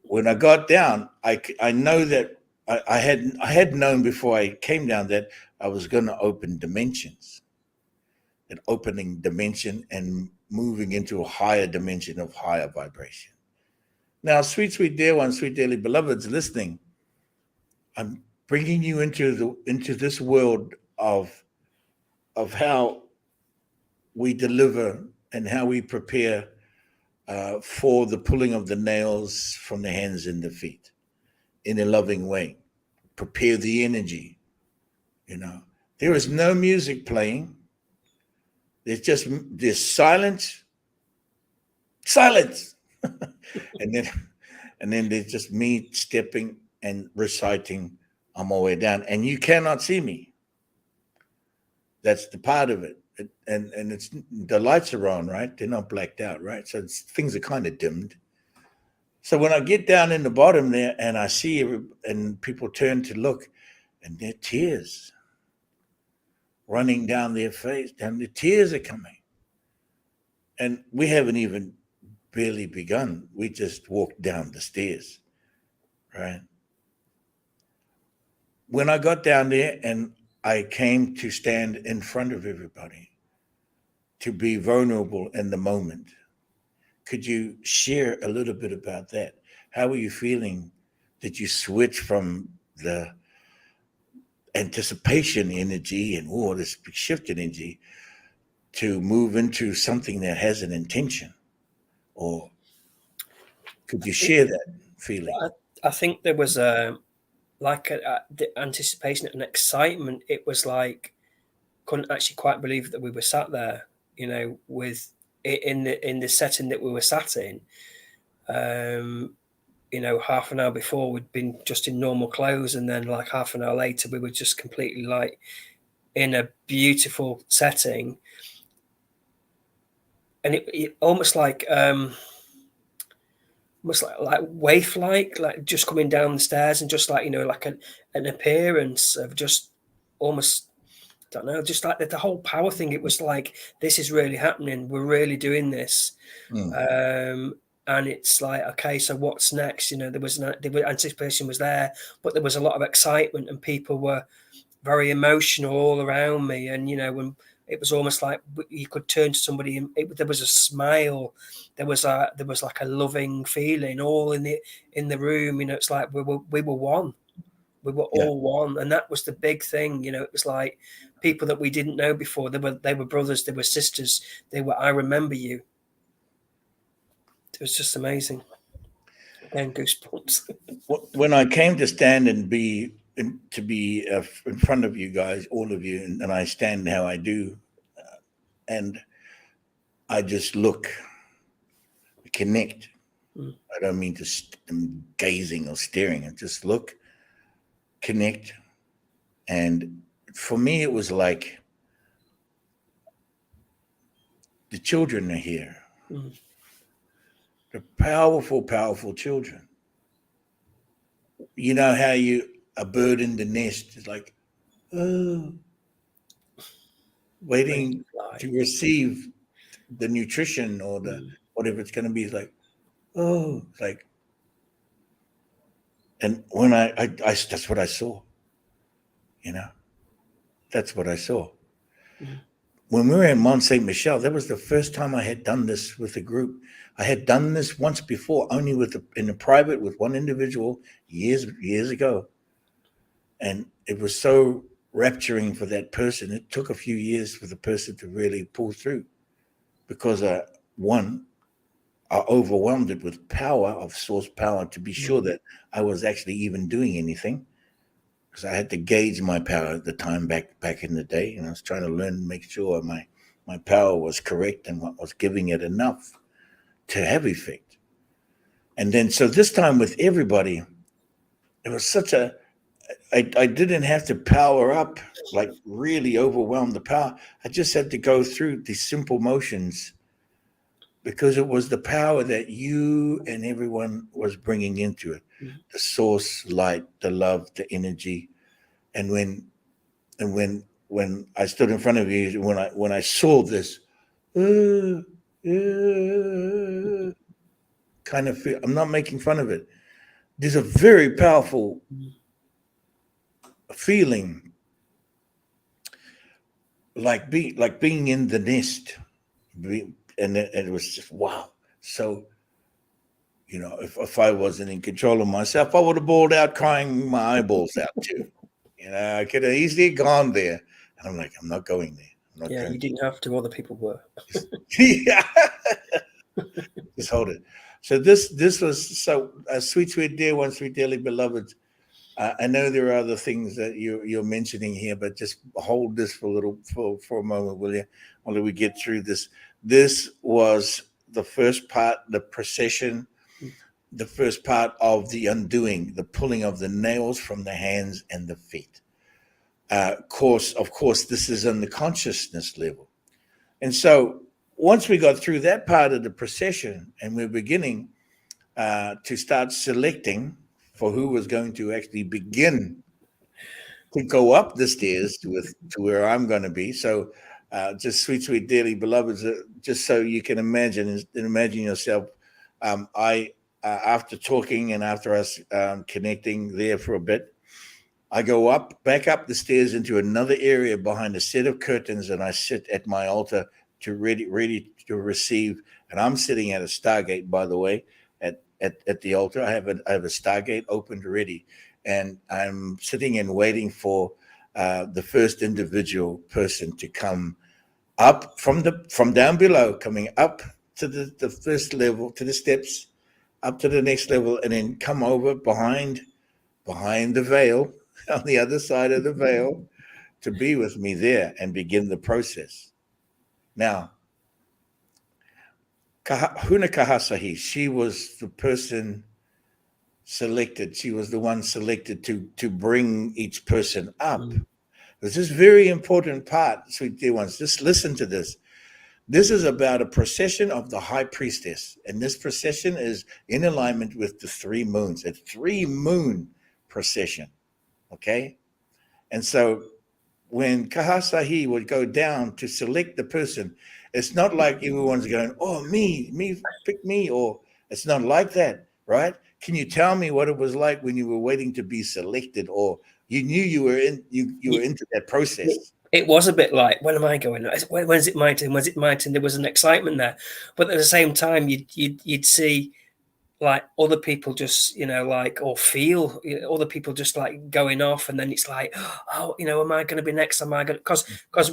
when I got down, I know that I had known before I came down that I was going to open dimensions, an opening dimension and moving into a higher dimension of higher vibration. Now, sweet dear ones, sweet dearly beloveds listening, I'm bringing you into this world of how we deliver and how we prepare for the pulling of the nails from the hands and the feet in a loving way. Prepare the energy. You know, there is no music playing. There's silence, and then there's just me stepping and reciting on my way down, and you cannot see me. That's the part of it. And it's the lights are on, right? They're not blacked out, right? So things are kind of dimmed. So when I get down in the bottom there and I see and people turn to look, and their tears running down their face, and the tears are coming. And we haven't even barely begun. We just walked down the stairs, right? When I got down there and I came to stand in front of everybody, to be vulnerable in the moment, could you share a little bit about that? How were you feeling? Did you switch from the anticipation energy and this shift in energy to move into something that has an intention? Or could you share that feeling? I think there was the anticipation and excitement. It was like couldn't actually quite believe that we were sat there, with it in the setting that we were sat in. Half an hour before we'd been just in normal clothes, and then like half an hour later we were just completely like in a beautiful setting, and it almost like waif like just coming down the stairs and just like like an appearance of just almost, don't know, just like the whole power thing. It was like, this is really happening, we're really doing this. And it's like, okay, so what's next? There was anticipation was there, but there was a lot of excitement, and people were very emotional all around me. And when it was almost like you could turn to somebody and there was a smile, there was like a loving feeling all in the room. It's like we were one. We were all one, and that was the big thing. It was like people that we didn't know before. They were brothers, they were sisters. I remember you. It was just amazing. Again, goosebumps. When I came to stand and be in front of you guys, all of you, and I stand how I do, and I just look, connect. I don't mean to gazing or staring. I just look, connect, and for me it was like the children are here. The powerful, powerful children. You know how a bird in the nest is like, oh, waiting to receive the nutrition or the whatever it's going to be. It's like, oh, it's like, and when I that's what I saw. That's what I saw. When we were in Mont Saint Michel, that was the first time I had done this with a group. I had done this once before, only in a private with one individual years ago, and it was so rapturing for that person. It took a few years for the person to really pull through, because I overwhelmed it with power of source power to be sure that I was actually even doing anything. Because I had to gauge my power at the time back in the day, and I was trying to learn and make sure my power was correct and what was giving it enough to have effect. And then so this time with everybody, it was I didn't have to power up, like really overwhelm the power. I just had to go through these simple motions, because it was the power that you and everyone was bringing into it. The source, light, the love, the energy. And when I stood in front of you, when I saw this kind of feel, I'm not making fun of it. There's a very powerful feeling, like being in the nest, and it was just wow. So, if I wasn't in control of myself, I would have bawled out, crying my eyeballs out too. I could have easily gone there. And I'm like, I'm not going there. You didn't have to. Other people were. Yeah. Just hold it. So this was so sweet, sweet dear one, sweet dearly beloved. I know there are other things that you're mentioning here, but just hold this for a moment, will you? While we get through this. This was the first part, the procession, the first part of the undoing, the pulling of the nails from the hands and the feet. Of course, this is on the consciousness level. And so once we got through that part of the procession, and we're beginning to start selecting for who was going to actually begin to go up the stairs to where I'm going to be. So just sweet, sweet, dearly beloveds, just so you can imagine yourself I after talking and after us connecting there for a bit, I go back up the stairs into another area behind a set of curtains, and I sit at my altar to ready to receive. And I'm sitting at a Stargate, by the way, at the altar. I have a Stargate opened ready, and I'm sitting and waiting for the first individual person to come up from down below, coming up to the first level, to the steps, up to the next level, and then come over behind the veil on the other side of the veil to be with me there and begin the process. Now, Huna Kahasahi, she was the person selected. She was the one selected to bring each person up. This is a very important part, sweet dear ones. Just listen to this. This is about a procession of the high priestess. And this procession is in alignment with the 3 moons, a 3-moon procession. Okay? And so when Kahasahi would go down to select the person, it's not like everyone's going, oh, me, pick me, or it's not like that, right? Can you tell me what it was like when you were waiting to be selected, or you knew you were into that process? It was a bit like, when am I going? When's it my turn? When's it my turn? There was an excitement there, but at the same time, you'd see like other people just, like, or feel other people just like going off, and then it's like, oh, am I going to be next? Am I going? Because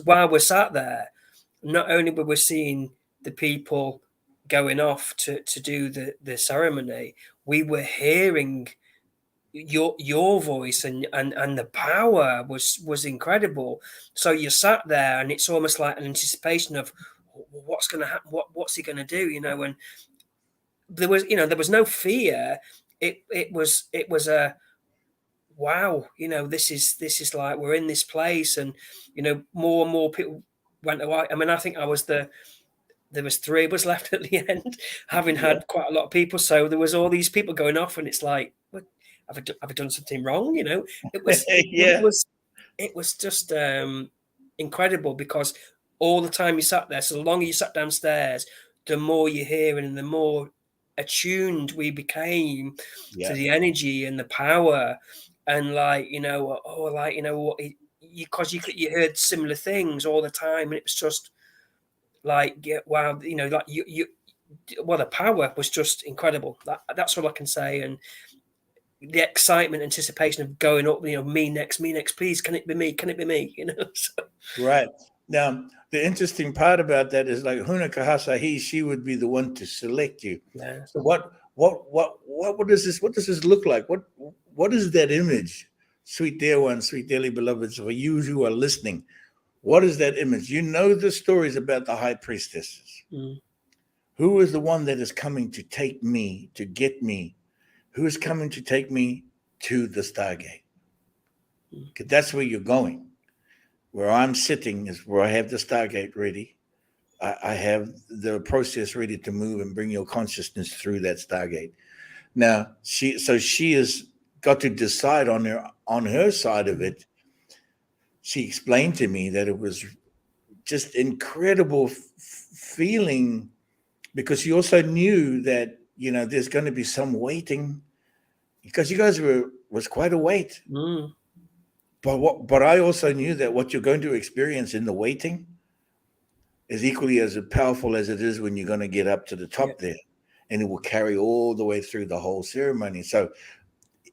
while we're sat there, not only were we seeing the people going off to do the ceremony, we were hearing your voice, and the power was incredible. So you sat there, and it's almost like an anticipation of what's going to happen. What's he going to do? And there was no fear. It was a wow. This is like, we're in this place, and more and more people went away. I mean, I think there was 3 of us left at the end, having had quite a lot of people. So there was all these people going off, and it's like, what, have I done something wrong? It was it was just incredible, because all the time you sat there, so the longer you sat downstairs, the more you hear, and the more attuned we became to the energy and the power, and because you heard similar things all the time, and it was just like, wow, well, the power was just incredible. That's all I can say. And the excitement, anticipation of going up, me next, please, can it be me? So. Right. Now, the interesting part about that is, like, Huna Kahasahi, she would be the one to select you. Yeah. So what does this look like? What is that image? Sweet dear ones, sweet dearly beloveds, for you who are listening, what is that image? You know the stories about the high priestesses. Who is the one that is coming to take me, to get me? Who is coming to take me to the Stargate? Because that's where you're going. Where I'm sitting is where I have the Stargate ready. I have the process ready to move and bring your consciousness through that Stargate. Now, she has got to decide on her side of it. She explained to me that it was just incredible feeling, because she also knew that, there's going to be some waiting, because you guys was quite a wait. But I also knew that what you're going to experience in the waiting is equally as powerful as it is when you're going to get up to the top there, and it will carry all the way through the whole ceremony. So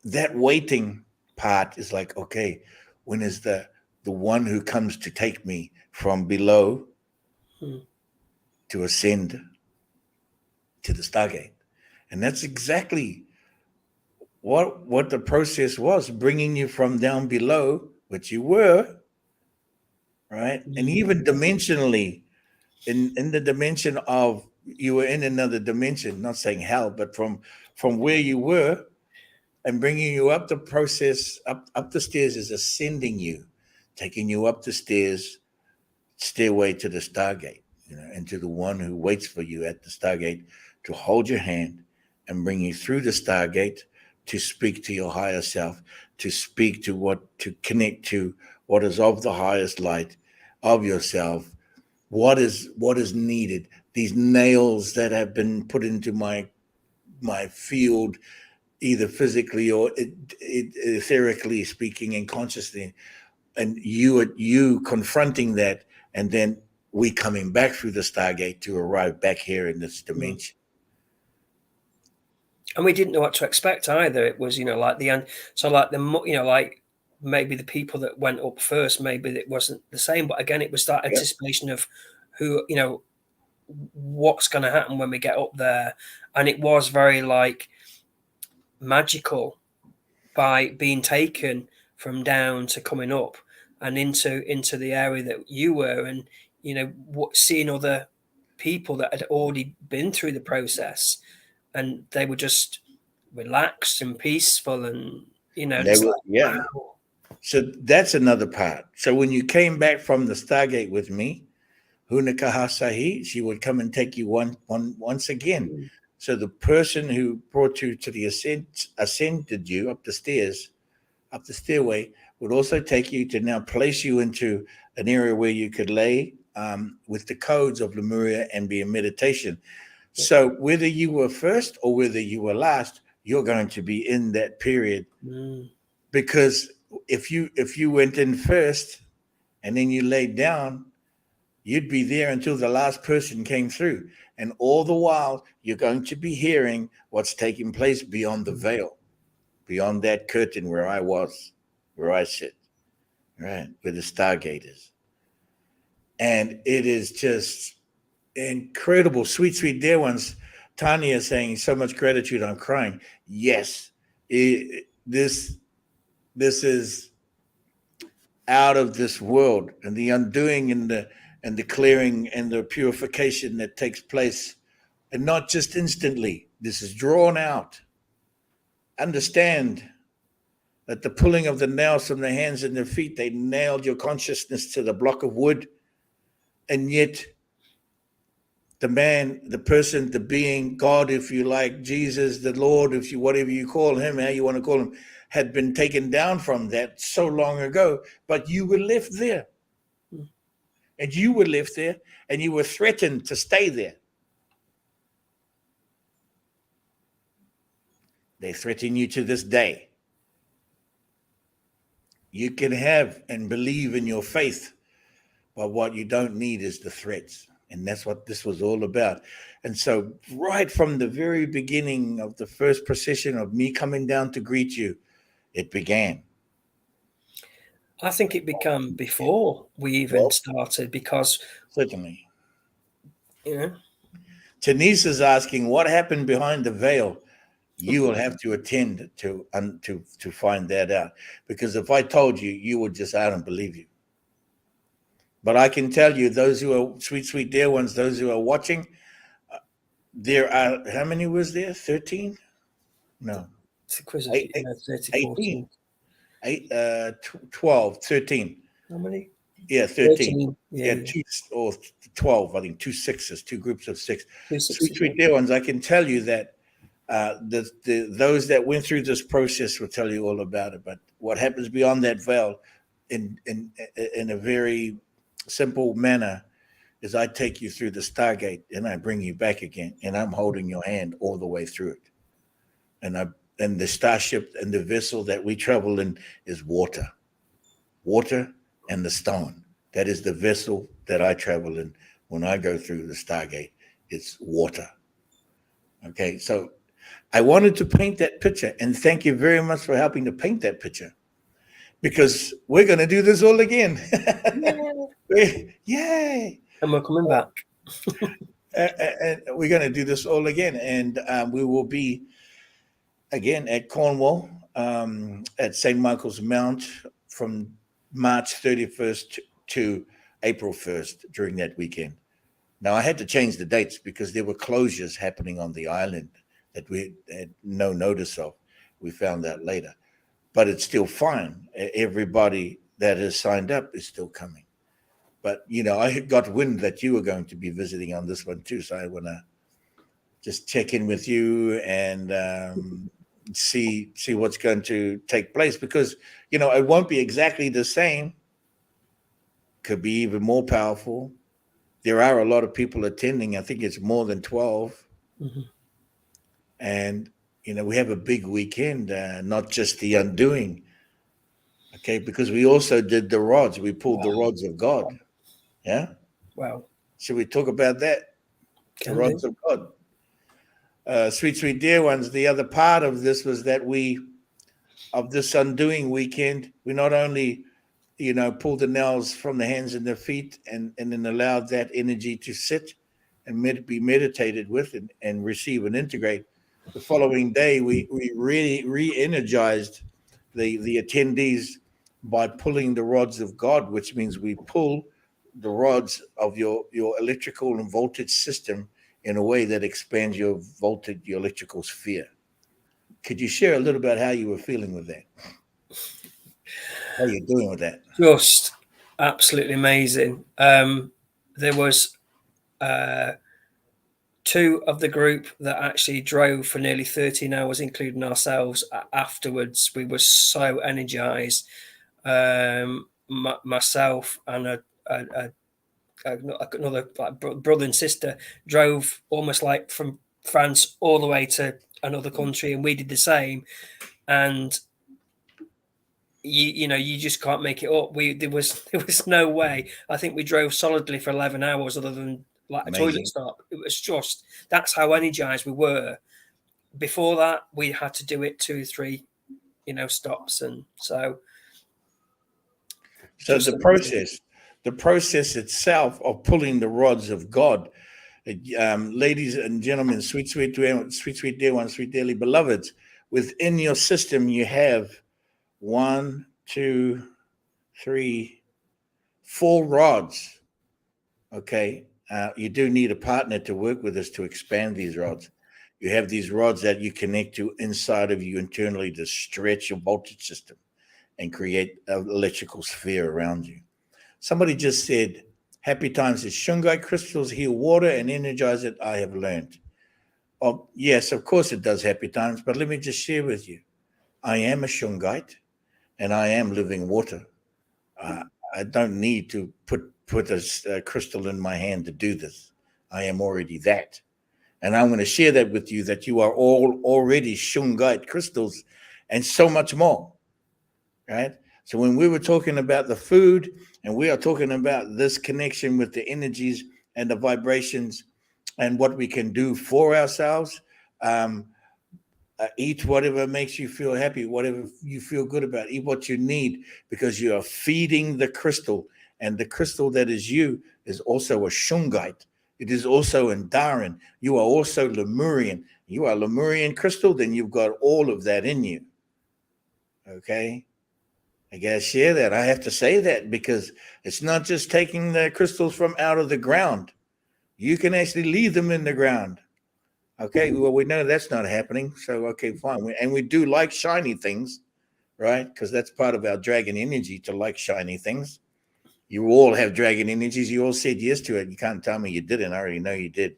that waiting part is like, okay, when is the one who comes to take me from below to ascend to the Stargate? And that's exactly what the process was, bringing you from down below, which you were, right? And even dimensionally, in the dimension of, you were in another dimension, not saying hell, but from where you were, and bringing you up the process, up the stairs, is ascending you, taking you up the stairway to the Stargate, and to the one who waits for you at the Stargate to hold your hand and bring you through the Stargate, to speak to your higher self, to speak to connect to what is of the highest light of yourself, what is needed. These nails that have been put into my my field, either physically or etherically speaking and consciously, and you confronting that, and then we coming back through the Stargate to arrive back here in this dimension. And we didn't know what to expect either. It was, like the end. So like like maybe the people that went up first, maybe it wasn't the same. But again, it was that anticipation of who, what's going to happen when we get up there. And it was very like magical by being taken from down to coming up and into the area that you were, and seeing other people that had already been through the process, and they were just relaxed and peaceful, and just like, wow. So that's another part. So when you came back from the Stargate with me, Hunakaha Sahi, she would come and take you once again. So the person who brought you to the ascended you up the stairway, would also take you to now place you into an area where you could lay with the codes of Lemuria and be in meditation. So whether you were first or whether you were last, you're going to be in that period. Because if you went in first and then you laid down, you'd be there until the last person came through. And all the while, you're going to be hearing what's taking place beyond the veil, beyond that curtain where I sit, right, where the Stargate is. And it is just incredible. Sweet, sweet dear ones. Tanya saying, so much gratitude, I'm crying. Yes, this is out of this world, and the undoing and the clearing and the purification that takes place, and not just instantly. This is drawn out. Understand that the pulling of the nails from the hands and the feet, they nailed your consciousness to the block of wood, and yet the man, the person, the being, God, if you like, Jesus, the Lord, if you whatever you call him, how you want to call him, had been taken down from that so long ago, but you were left there. And you were left there, and you were threatened to stay there. They threaten you to this day. You can have and believe in your faith, but what you don't need is the threats. And that's what this was all about. And so right from the very beginning of the first procession of me coming down to greet you, it began. I think it began before we even started, because certainly, Denise is asking what happened behind the veil. You will have to attend to find that out, because if I told you, you would just, I don't believe you. But I can tell you, those who are sweet, sweet dear ones, those who are watching, there are, how many was there? 13? No. 18. 12, 13. How many? Yeah, 13. Yeah, 2 or 12, I think, 2 sixes, 2 groups of 6. Sweet, sweet dear ones, I can tell you that those that went through this process will tell you all about it. But what happens beyond that veil, in a very simple manner, is I take you through the Stargate and I bring you back again, and I'm holding your hand all the way through it. And the starship and the vessel that we travel in is water and the stone. That is the vessel that I travel in when I go through the Stargate. It's water. Okay, so I wanted to paint that picture, and thank you very much for helping to paint that picture, because we're going to do this all again. Yay! And we're coming back. And we're going to do this all again, and we will be again at Cornwall at St. Michael's Mount from March 31st to April 1st during that weekend. Now, I had to change the dates because there were closures happening on the island that we had no notice of. We found out later. But it's still fine. Everybody that has signed up is still coming. But, I had got wind that you were going to be visiting on this one too. So I want to just check in with you and see what's going to take place, because, it won't be exactly the same. Could be even more powerful. There are a lot of people attending. I think it's more than 12. And we have a big weekend, not just the undoing, okay, because we also did the rods. We pulled the rods of God. Yeah. Wow. Should we talk about that? The Can rods do. of God. Sweet, sweet dear ones. The other part of this was that of this undoing weekend, we not only, pulled the nails from the hands and the feet and then allowed that energy to sit and be meditated with and receive and integrate. The following day, we really re-energized the attendees by pulling the rods of God, which means we pull the rods of your electrical and voltage system in a way that expands your voltage, your electrical sphere. Could you share a little about how you were feeling with that? How you doing with that? Just absolutely amazing. There was two of the group that actually drove for nearly 13 hours, including ourselves. Afterwards, we were so energized. Myself and another brother and sister drove almost like from France all the way to another country, and we did the same. And you just can't make it up. There was no way. I think we drove solidly for 11 hours, other than like a toilet Amazing. stop. It was just, that's how energized we were. Before that, we had to do it 2 or 3 stops, and so So just the process itself of pulling the rods of God, ladies and gentlemen, sweet, sweet, sweet, sweet dear ones, sweet dearly beloveds, within your system you have 1, 2, 3, 4 rods. Okay, you do need a partner to work with us to expand these rods. You have these rods that you connect to inside of you internally to stretch your voltage system and create an electrical sphere around you. Somebody just said, happy times is shungite crystals heal water and energize it, I have learned. Oh, yes, of course it does, happy times, but let me just share with you. I am a shungite and I am living water. I don't need to put a crystal in my hand to do this. I am already that. And I'm going to share that with you, that you are all already shungite crystals and so much more, right? So when we were talking about the food and we are talking about this connection with the energies and the vibrations and what we can do for ourselves, eat whatever makes you feel happy, whatever you feel good about, eat what you need, because you are feeding the crystal. And the crystal that is you is also a shungite. It is also Andaran. You are also Lemurian. You are Lemurian crystal, then you've got all of that in you. Okay? I gotta share that. I have to say that because it's not just taking the crystals from out of the ground. You can actually leave them in the ground. Okay, well, we know that's not happening. So, okay, fine. And we do like shiny things, right? Because that's part of our dragon energy, to like shiny things. You all have dragon energies. You all said yes to it. You can't tell me you didn't. I already know you did.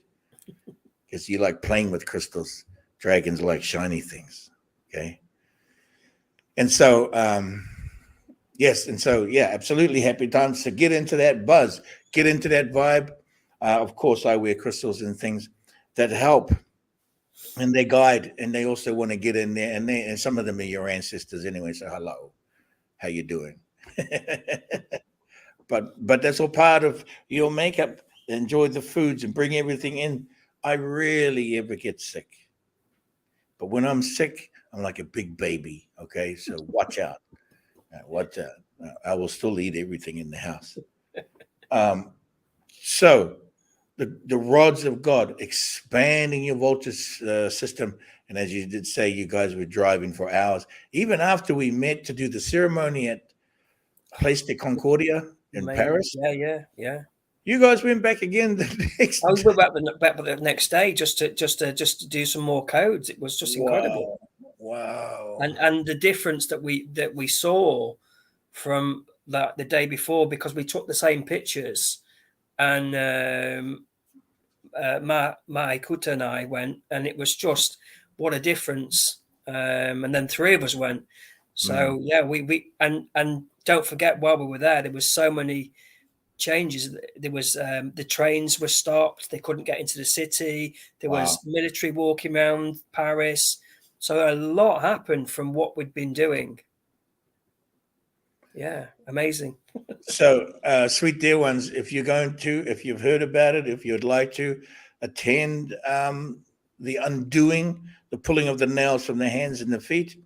Because you like playing with crystals. Dragons like shiny things. Okay. And so, yes. And so, yeah, absolutely happy times to get into that buzz, get into that vibe. Of course, I wear crystals and things that help. And they guide, and they also want to get in there, and some of them are your ancestors anyway. So hello, how you doing? but that's all part of your makeup. Enjoy the foods and bring everything in. I rarely ever get sick, but when I'm sick, I'm like a big baby. Okay, so watch out. Watch out. I will still eat everything in the house. So the rods of God, expanding your voltage system. And as you did say, you guys were driving for hours. Even after we met to do the ceremony at Place de Concordia in Paris, Yeah. you guys went back again the next I was day. back the next day just to do some more codes. It was just incredible. Wow. And the difference that we saw from that the day before, because we took the same pictures, and my Kuta and I went, and it was just what a difference. And then 3 of us went. So yeah, we and don't forget, while we were there was so many changes. There was the trains were stopped; they couldn't get into the city. There was military walking around Paris. So a lot happened from what we'd been doing. Yeah, amazing. So, sweet dear ones, if you're going to, if you've heard about it, if you'd like to attend the undoing, the pulling of the nails from the hands and the feet,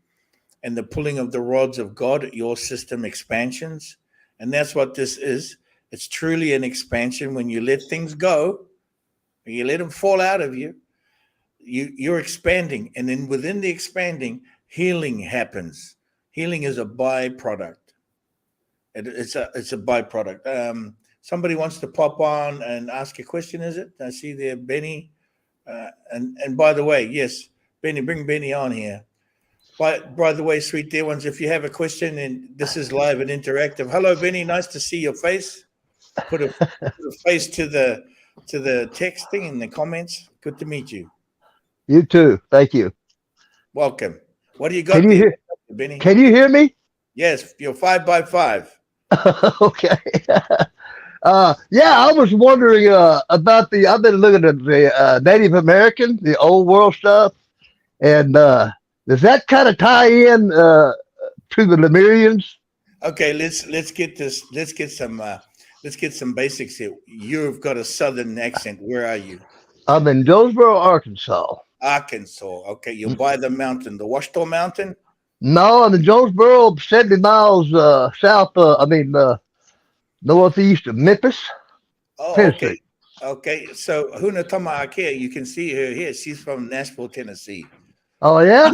and the pulling of the rods of God, your system expansions. And that's what this is. It's truly an expansion. When you let things go, when you let them fall out of you, you're expanding. And then within the expanding, healing happens. Healing is a byproduct. It's a byproduct. Somebody wants to pop on and ask a question, is it? I see there, Benny. And by the way, yes, Benny, bring Benny on here. By the way, sweet dear ones, if you have a question, and this is live and interactive. Hello, Benny. Nice to see your face. Put a face to the texting in the comments. Good to meet you. You too. Thank you. Welcome. What do you got Can you hear, Benny? Can you hear me? Yes, you're 5x5. Okay. Yeah, I was wondering about I've been looking at the Native American, the old world stuff, and does that kind of tie in to the Lemurians? Okay, let's get this. Let's get some basics here. You've got a southern accent. Where are you? I'm in Jonesboro, Arkansas. Arkansas. Okay, you're by the mountain, the Washita Mountain. No, I'm in Jonesboro, 70 miles south. Northeast of Memphis. Oh, Tennessee. Okay. So Hunatama Akea, you can see her here. She's from Nashville, Tennessee. Oh yeah.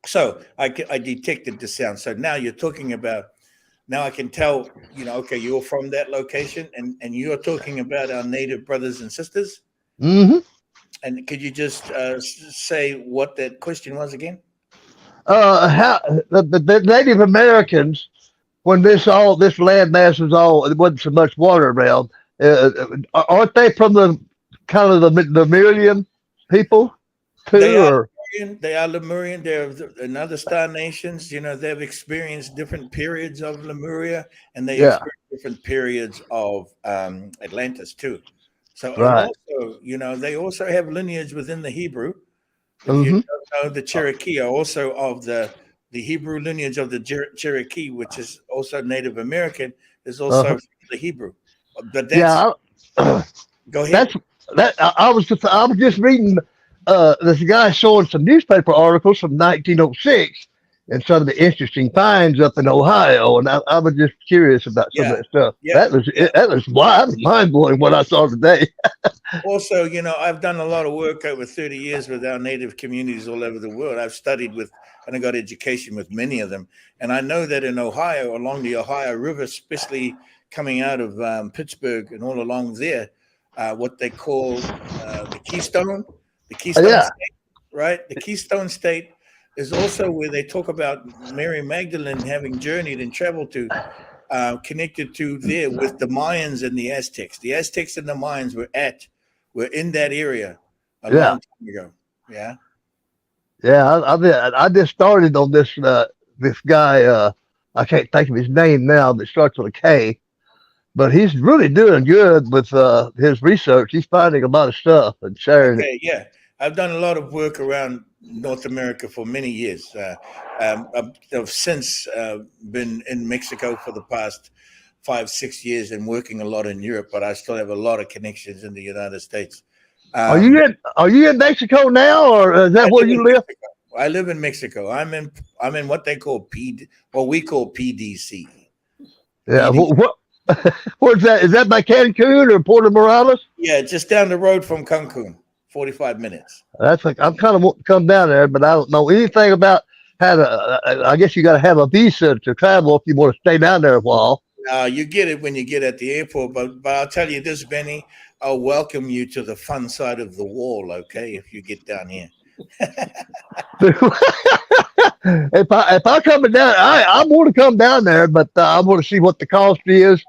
So I detected the sound. So now you're talking about. Now I can tell. Okay, you're from that location, and you're talking about our native brothers and sisters. Mm-hmm. And could you just say what that question was again? How the Native Americans, when this land mass was there wasn't so much water around. Aren't they from the kind of the Lemurian people too? They are Lemurian. They're in other star nations. They've experienced different periods of Lemuria, and they experienced different periods of Atlantis too. So, right. also, they also have lineage within the Hebrew. If Mm-hmm. you don't know, the Cherokee are also of the Hebrew lineage of the Cherokee, which is also Native American, is also the Hebrew. But that's go ahead. I was just reading this guy showing some newspaper articles from 1906 and some of the interesting finds up in Ohio, and I was just curious about some of that stuff. Yeah, that was mind blowing what I saw today. Also, I've done a lot of work over 30 years with our native communities all over the world. I've studied with and I got education with many of them, and I know that in Ohio, along the Ohio River, especially coming out of Pittsburgh and all along there, what they call the Keystone State, right? The Keystone State is also where they talk about Mary Magdalene having journeyed and traveled to, connected to there with the Mayans and the Aztecs. The Aztecs and the Mayans were in that area a long time ago. Yeah. Yeah, I just started on this guy. I can't think of his name now. That starts with a K, but he's really doing good with his research. He's finding a lot of stuff and sharing it. Yeah, I've done a lot of work around North America for many years. I've since been in Mexico for the past 5-6 years and working a lot in Europe, but I still have a lot of connections in the United States. Are you in Mexico now, or is that where you live? Mexico. I live in Mexico. I'm in what they call we call PDC. Yeah. What's that? Is that by Cancun or Puerto Morales? Yeah, just down the road from Cancun. 45 minutes. I'm kind of wanting to come down there, but I don't know anything about how to. I guess you got to have a visa to travel if you want to stay down there a while. You get it when you get at the airport, but I'll tell you this, Benny. I'll welcome you to the fun side of the wall, okay? If you get down here. If I come down, I want to come down there, but I want to see what the cost is,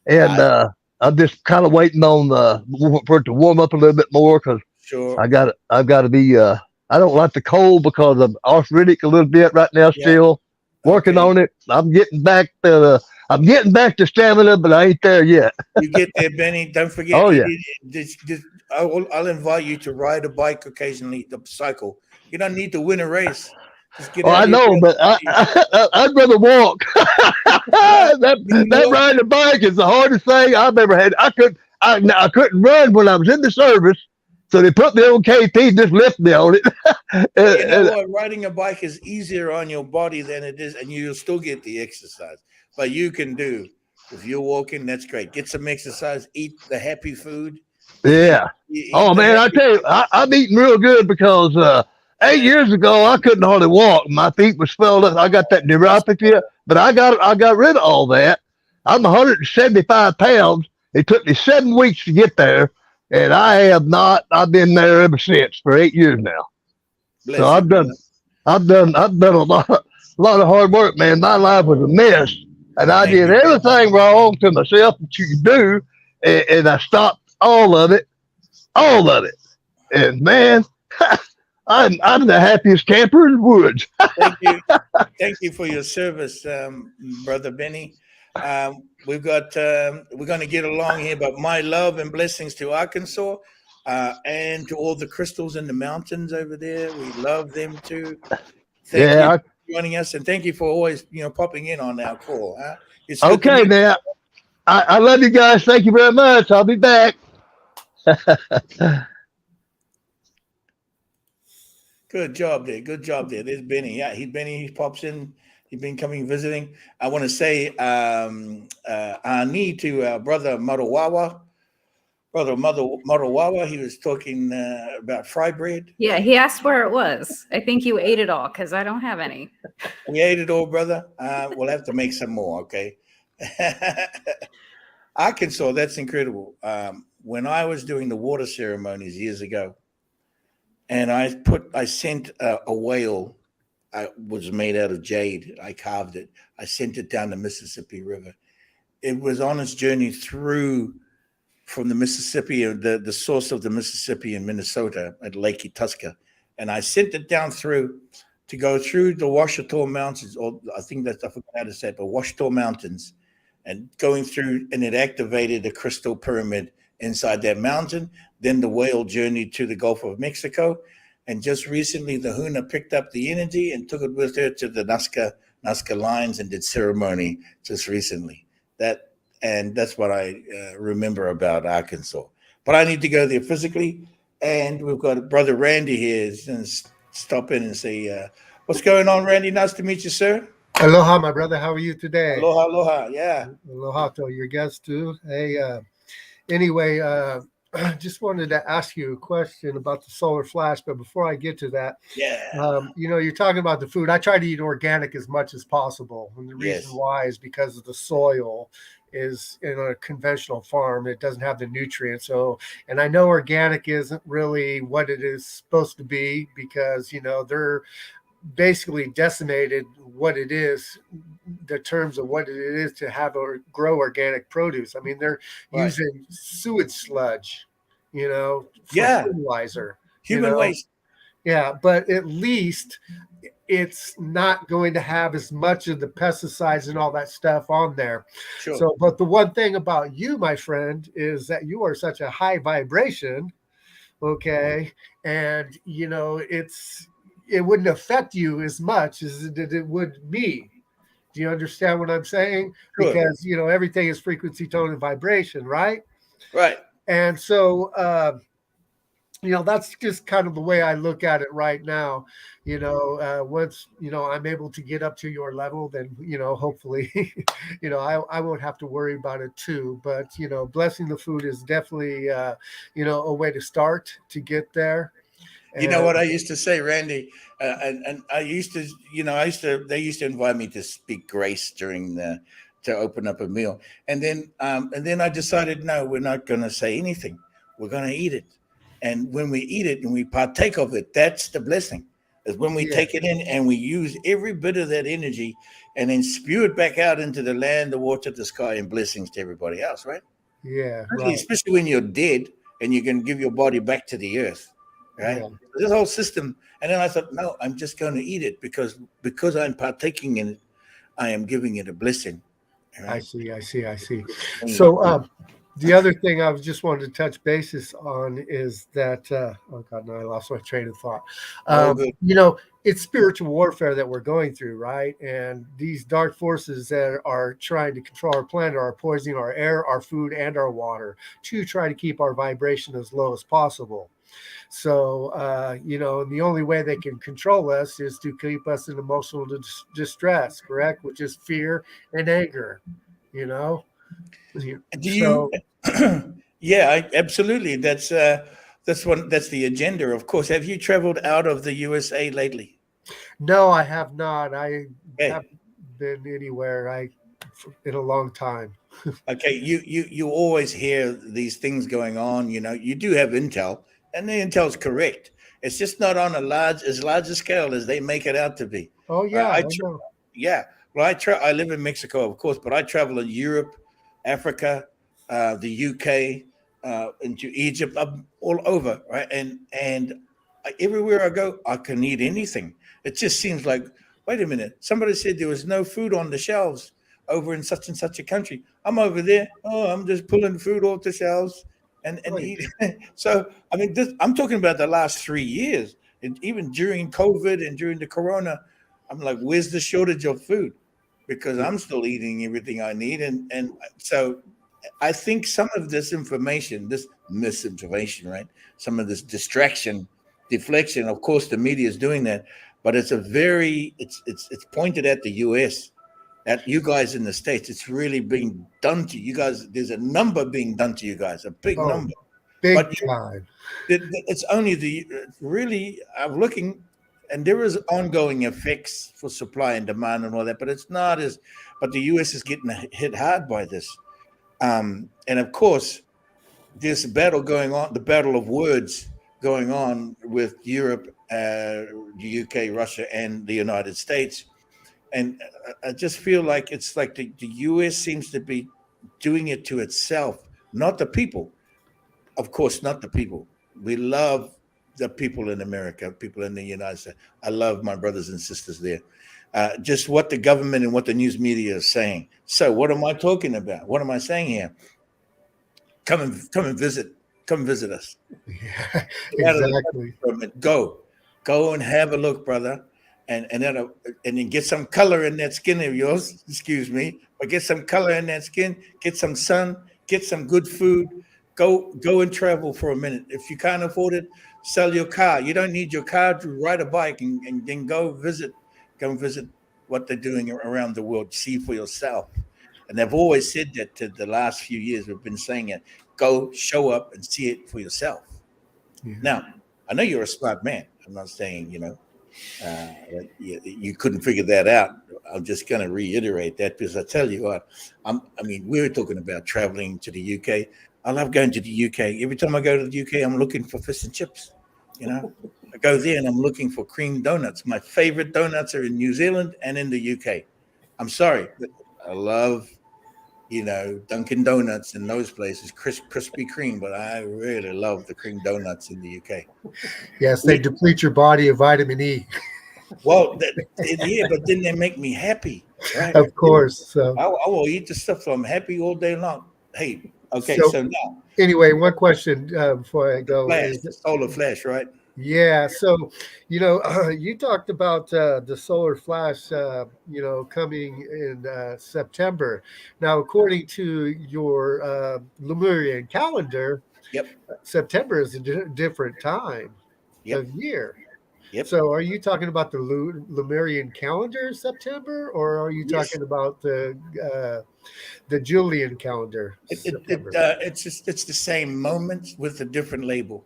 and I'm just kind of waiting on for it to warm up a little bit more because sure. I've got to be. I don't like the cold because I'm arthritic a little bit right now. Still working on it. I'm getting back to I'm getting back to stamina, but I ain't there yet. You get there, Benny. Don't forget. Oh yeah. I'll invite you to ride a bike occasionally, the cycle. You don't need to win a race. Just get Oh, out I here. know, but I'd rather walk. You can That walk. riding a bike is the hardest thing I've ever had. I couldn't run when I was in the service, so they put me on KT, just lift me on it. Well, you know And- what? Riding a bike is easier on your body than it is, and you'll still get the exercise. But you can do, if you're walking, that's great. Get some exercise, eat the happy food. yeah. You eat Oh the man, I happy tell you, I'm eating real good because 8 years ago I couldn't hardly walk. My feet were swelled up. I got that neuropathy, but I got rid of all that. I'm 175 pounds. It took me 7 weeks to get there, and I have not. I've been there ever since for 8 years now. So bless you, brother. I've done a lot of hard work, man. My life was a mess, and I Thank did you, brother. everything wrong to myself that you can do, and I stopped all of it. And man, I'm the happiest camper in the woods. Thank you. Thank you for your service, Brother Benny. We're going to get along here, but my love and blessings to Arkansas and to all the crystals in the mountains over there. We love them too. Thank you Yeah. for joining us, and thank you for always, popping in on our call. Huh? It's good to Okay, meet man. I love you guys. Thank you very much. I'll be back. Good job there. Good job there. There's Benny. Yeah, Benny. He pops in. He's been coming visiting. I want to say I need to brother Marawawa. Brother Marawawa. He was talking about fry bread. Yeah, he asked where it was. I think you ate it all because I don't have any. We ate it all, brother. We'll have to make some more. Okay. Arkansas. That's incredible. When I was doing the water ceremonies years ago, and I sent a whale. I was made out of jade. I carved it. I sent it down the Mississippi River. It was on its journey through from the Mississippi, the source of the Mississippi in Minnesota at Lake Itasca. And I sent it down through to go through the Ouachita Mountains, or I forgot how to say it, but Ouachita Mountains, and going through, and it activated a crystal pyramid inside that mountain. Then the whale journeyed to the Gulf of Mexico. And just recently, the Huna picked up the energy and took it with her to the Nazca lines and did ceremony just recently. That's what I remember about Arkansas. But I need to go there physically. And we've got Brother Randy here. And stop in and say, what's going on, Randy? Nice to meet you, sir. Aloha, my brother. How are you today? Aloha, aloha. Yeah. Aloha to your guests too. Hey, anyway, I just wanted to ask you a question about the solar flash, but before I get to that, Yeah. you're talking about the food. I try to eat organic as much as possible, and the reason Yes. why is because of the soil is in a conventional farm. It doesn't have the nutrients. So, and I know organic isn't really what it is supposed to be because they're basically decimated what it is, the terms of what it is to have or grow organic produce. I mean, they're Right. using sewage sludge, for Yeah. fertilizer. Human waste. Yeah, but at least it's not going to have as much of the pesticides and all that stuff on there. Sure. So, but the one thing about you, my friend, is that you are such a high vibration. Okay. And, it wouldn't affect you as much as it would me. Do you understand what I'm saying? Sure. Because, everything is frequency, tone, and vibration, right? Right. And so, that's just kind of the way I look at it right now. Once, I'm able to get up to your level, then, hopefully, I won't have to worry about it too. But, blessing the food is definitely, a way to start to get there. You know what I used to say, Randy, and they used to invite me to speak grace to open up a meal, and then I decided, no, we're not going to say anything. We're going to eat it, and when we eat it and we partake of it, that's the blessing. Is when we take it in and we use every bit of that energy, and then spew it back out into the land, the water, the sky, and blessings to everybody else, right? Yeah, Especially when you're dead and you can give your body back to the earth. Right. Yeah. This whole system. And then I thought, no, I'm just going to eat it because I'm partaking in it. I am giving it a blessing. I Right? see. I see. I see. When you- So, the other thing I was just wanted to touch basis on is that, oh God, no, I lost my train of thought. oh, good. It's spiritual warfare that we're going through, right? And these dark forces that are trying to control our planet are poisoning our air, our food, and our water to try to keep our vibration as low as possible. So, and the only way they can control us is to keep us in emotional distress, correct? Which is fear and anger, you know? Do you? So, Yeah, absolutely. That's the agenda, of course. Have you traveled out of the USA lately? no, I have not. I Okay. haven't been anywhere in a long time. Okay, you always hear these things going on. You do have intel, and the intel's correct. It's just not on as large a scale as they make it out to be. Oh, Right? yeah, I know. Yeah. Well, I live in Mexico, of course, but I travel in Europe, Africa, the UK, into Egypt, all over, right? And everywhere I go, I can eat anything. It just seems like, wait a minute, somebody said there was no food on the shelves over in such and such a country. I'm over there. Oh, I'm just pulling food off the shelves and Right. eat. So I mean, I'm talking about the last 3 years, and even during COVID and during the Corona, I'm like, where's the shortage of food? Because I'm still eating everything I need, and so I think some of this information, this misinformation, right? Some of this distraction, deflection. Of course, the media is doing that, but it's pointed at the U.S., at you guys in the States. It's really being done to you guys. There's a number being done to you guys, a big Oh, number. big But time. it's only really, I'm looking, and there is ongoing effects for supply and demand and all that, but it's not as, but the U.S. is getting hit hard by this. And of course, there's a battle going on, the battle of words going on with Europe, the UK, Russia, and the United States. And I just feel like it's like the US seems to be doing it to itself, not the people. Of course, not the people. We love the people in America, people in the United States. I love my brothers and sisters there. Just what the government and what the news media is saying. So, what am I talking about? What am I saying here? Come and visit us. Yeah, Get out of the exactly. government. Go and have a look, brother, and then get some color in that skin of yours. Excuse me, but get some color in that skin. Get some sun. Get some good food. Go and travel for a minute. If you can't afford it, sell your car. You don't need your car to ride a bike and then go visit. Go and visit what they're doing around the world. See for yourself. And they've always said that to the last few years. We've been saying it. Go show up and see it for yourself. Yeah. Now, I know you're a smart man. I'm not saying, that you couldn't figure that out. I'm just going to reiterate that because I tell you what, we were talking about traveling to the UK. I love going to the UK. Every time I go to the UK, I'm looking for fish and chips. I go there and I'm looking for cream donuts. My favorite donuts are in New Zealand and in the UK. I'm sorry, but I love Dunkin' Donuts and those places, Krispy Kreme, but I really love the cream donuts in the UK. Yes, they deplete your body of vitamin E. Well, yeah, but then they make me happy, right? Of course. So, I will eat the stuff so I'm happy all day long. Hey, okay, So- so now anyway, one question before I go flash, is the solar flash, right? yeah. So, you talked about the solar flash, coming in September. Now, according to your Lemurian calendar, Yep, September is a different time yep, of year. yep. So, are you talking about the Lemurian calendar September, or are you Yes. talking about the Julian calendar September? It's the same moment with a different label.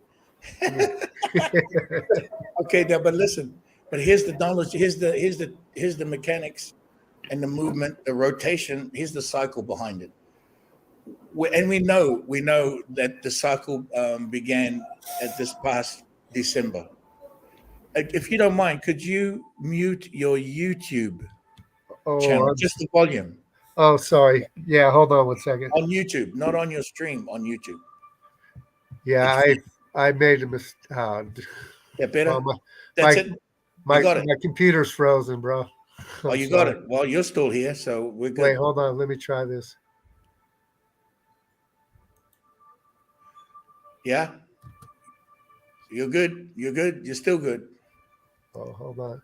Okay, now, but listen. But here's the knowledge. Here's the mechanics and the movement, the rotation. Here's the cycle behind it. And we know that the cycle began at this past December. If you don't mind, could you mute your YouTube channel, just the volume Oh, sorry. Yeah, hold on one second. on YouTube, not on your stream on YouTube? Yeah, I made a mistake. Yeah, better. my That's it. You my got it. computer's frozen, bro. Oh, I'm you got sorry. it. Well, you're still here, so we're good. Wait, hold on. Let me try this. Yeah, you're good. You're good. You're still good. Oh, hold on.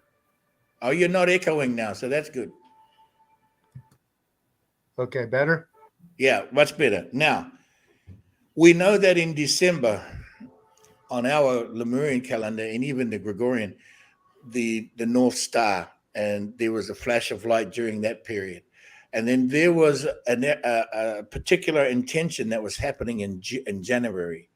Oh, you're not echoing now, so that's good. Okay, better? Yeah, much better. Now, we know that in December, on our Lemurian calendar and even the Gregorian, the North Star, and there was a flash of light during that period. And then there was a particular intention that was happening in January.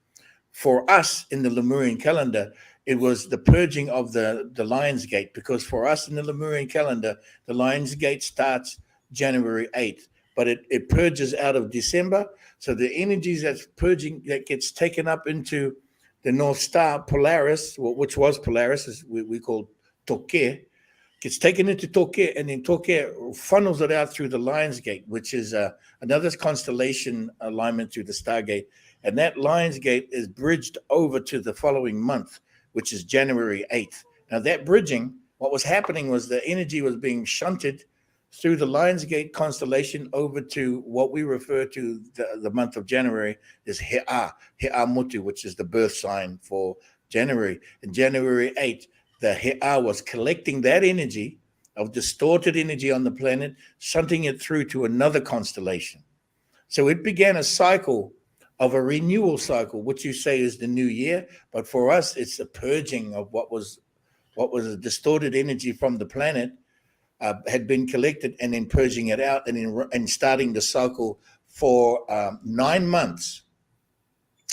For us in the Lemurian calendar, it was the purging of the Lion's Gate, because for us in the Lemurian calendar, the Lion's Gate starts January 8th, but it purges out of December. So the energies that's purging, that gets taken up into the North Star, Polaris, which was Polaris, as we call Toke, gets taken into Toke, and then Toke funnels it out through the Lion's Gate, which is another constellation alignment through the Stargate. And that Lion's Gate is bridged over to the following month, which is January 8th. Now, that bridging, what was happening was the energy was being shunted through the Lion's Gate constellation over to what we refer to the month of January is He'a Mutu, which is the birth sign for January. And January 8th, the He'a was collecting that energy of distorted energy on the planet, shunting it through to another constellation. So it began a cycle of a renewal cycle, which you say is the new year, but for us, it's a purging of what was a distorted energy from the planet, had been collected, and then purging it out, and starting the cycle for 9 months.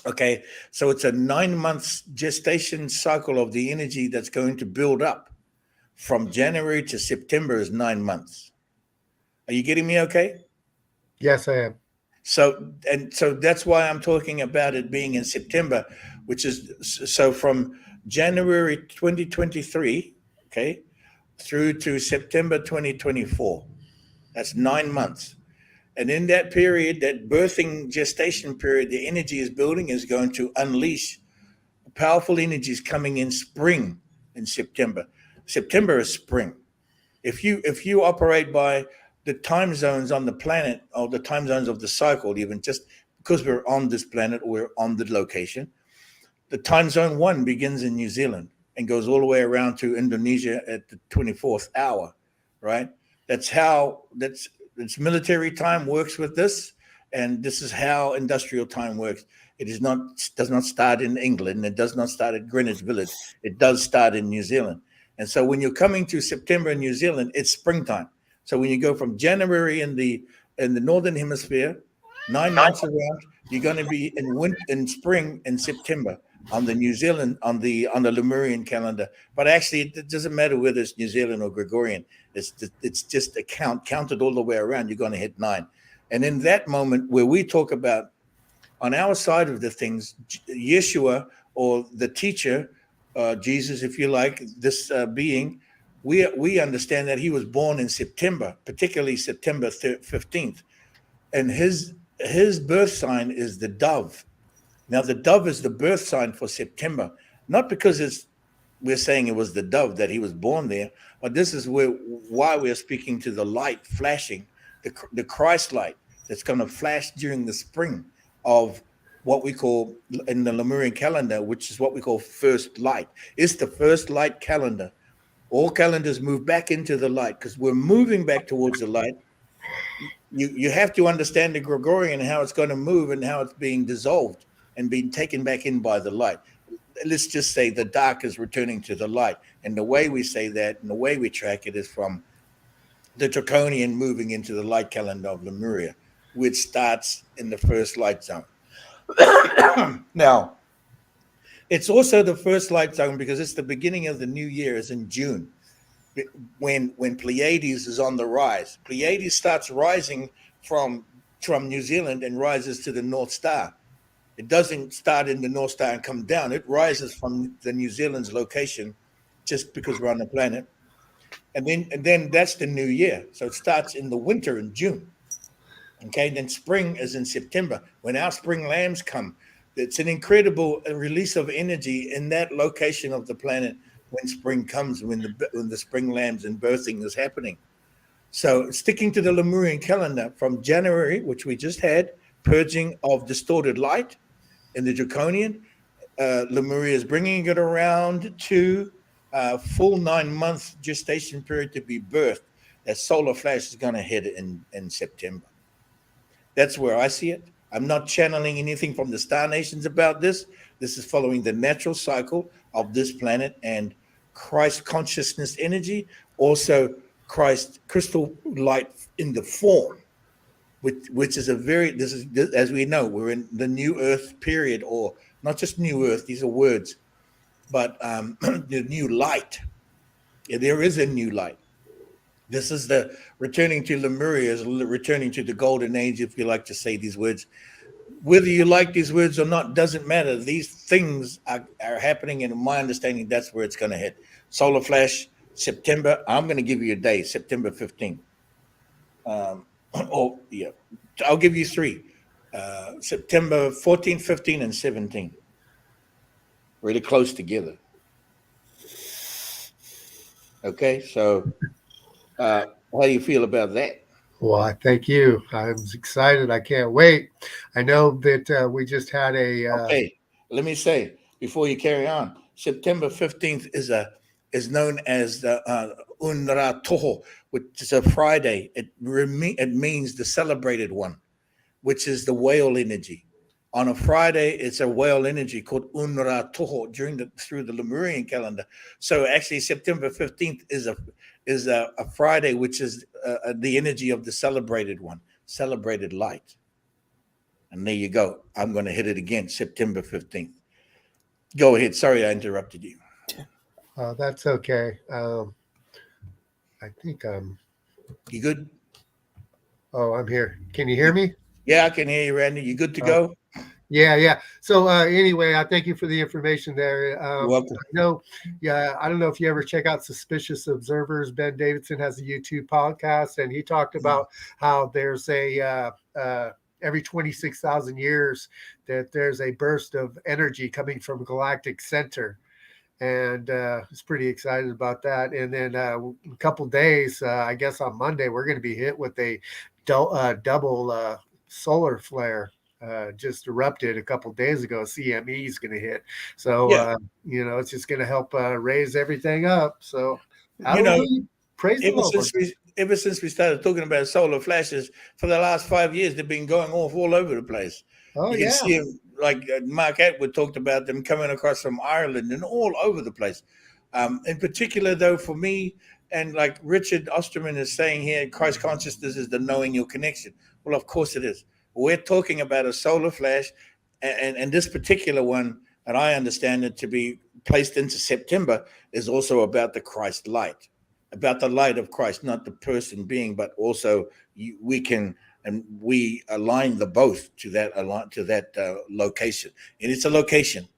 Okay, so it's a 9 months gestation cycle of the energy that's going to build up from January to September is 9 months. Are you getting me okay? Yes, I am. So that's why I'm talking about it being in September, which is so from January 2023, okay, through to September 2024. That's 9 months. And in that period, that birthing gestation period, the energy is building, is going to unleash powerful energies coming in spring in September. September is spring. If you operate by the time zones on the planet, or the time zones of the cycle, even just because we're on this planet or we're on the location, the time zone 1 begins in New Zealand and goes all the way around to Indonesia at the 24th hour, right? That's military time works with this, and this is how industrial time works. It does not start in England. It does not start at Greenwich Village. It does start in New Zealand. And so when you're coming to September in New Zealand, it's springtime. So when you go from January in the northern hemisphere, 9 months around, you're going to be in spring in September on the New Zealand on the Lemurian calendar. But actually, it doesn't matter whether it's New Zealand or Gregorian. It's just a counted all the way around. You're going to hit 9, and in that moment where we talk about on our side of the things, Yeshua, or the teacher, Jesus, if you like, this being, we understand that he was born in September, particularly September 15th, and his birth sign is the dove. Now, the dove is the birth sign for September, not because we're saying it was the dove that he was born there, but this is why we're speaking to the light flashing, the Christ light that's going to flash during the spring of what we call in the Lemurian calendar, which is what we call first light. It's the first light calendar. All calendars move back into the light because we're moving back towards the light. You have to understand the Gregorian and how it's going to move and how it's being dissolved and being taken back in by the light. Let's just say the dark is returning to the light. And the way we say that and the way we track it is from the Draconian moving into the light calendar of Lemuria, which starts in the first light zone. Now, it's also the first light zone because it's the beginning of the new year, is in June, when Pleiades is on the rise. Pleiades starts rising from New Zealand and rises to the North Star. It doesn't start in the North Star and come down. It rises from the New Zealand's location just because we're on the planet. And then that's the new year. So it starts in the winter in June. Okay, then spring is in September. When our spring lambs come, it's an incredible release of energy in that location of the planet when spring comes, when the spring lambs and birthing is happening. So sticking to the Lemurian calendar from January, which we just had, purging of distorted light in the Draconian, Lemuria is bringing it around to full 9 months gestation period to be birthed. That solar flash is going to hit in September. That's where I see it. I'm not channeling anything from the star nations about this. This is following the natural cycle of this planet and Christ consciousness energy, also Christ crystal light in the form, which is this is, as we know, we're in the new earth period, or not just new earth, these are words, but the new light. Yeah, there is a new light. This is the returning to Lemuria, is returning to the golden age, if you like to say these words. Whether you like these words or not doesn't matter. These things are happening, and in my understanding, that's where it's going to hit. Solar flash, September. I'm going to give you a day, September 15th. Yeah, I'll give you three. September 14, 15, and 17. Really close together. Okay, so how do you feel about that? Well, thank you. I'm excited. I can't wait. I know that we just had a. Okay, let me say before you carry on. September 15th is known as the Unra Toho, which is a Friday. It means the celebrated one, which is the whale energy. On a Friday, it's a whale energy called Unra Toho through the Lemurian calendar. So actually, September 15th is a Friday, which is the energy of the celebrated one, celebrated light. And there you go. I'm going to hit it again, September 15th. Go ahead. Sorry, I interrupted you. That's okay. I think You good? Oh, I'm here. Can you hear me? Yeah, I can hear you, Randy. You good to go? Yeah. So anyway, I thank you for the information there. You're welcome. I don't know if you ever check out Suspicious Observers. Ben Davidson has a YouTube podcast, and he talked about how there's a every 26,000 years that there's a burst of energy coming from galactic center. And it's pretty excited about that. And then a couple days, I guess on Monday, we're going to be hit with a double solar flare. Just erupted a couple days ago. CME is going to hit. So, it's just going to help raise everything up. So, praise the Lord. Ever since we started talking about solar flashes, for the last 5 years, they've been going off all over the place. You can see them, like Mark Atwood talked about them coming across from Ireland and all over the place. In particular, though, for me, and like Richard Osterman is saying here, Christ consciousness is the knowing your connection. Well, of course it is. We're talking about a solar flash, and this particular one, and I understand it to be placed into September, is also about the Christ light, about the light of Christ, not the person being, but also we align the both to that location, and it's a location.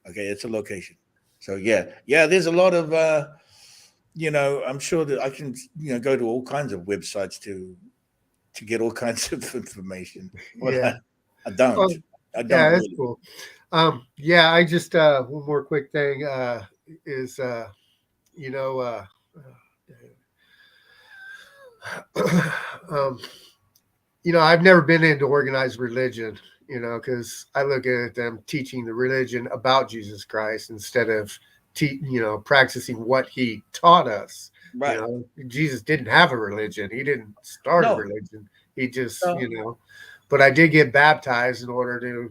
Okay, it's a location. So yeah, there's a lot of I'm sure that I can go to all kinds of websites to get all kinds of information. Well, I don't. I don't. Yeah, really. that's cool. I just one more quick thing is I've never been into organized religion, because I look at them teaching the religion about Jesus Christ instead of practicing what he taught us. Right. Jesus didn't have a religion. He didn't start a religion. He just, but I did get baptized in order to,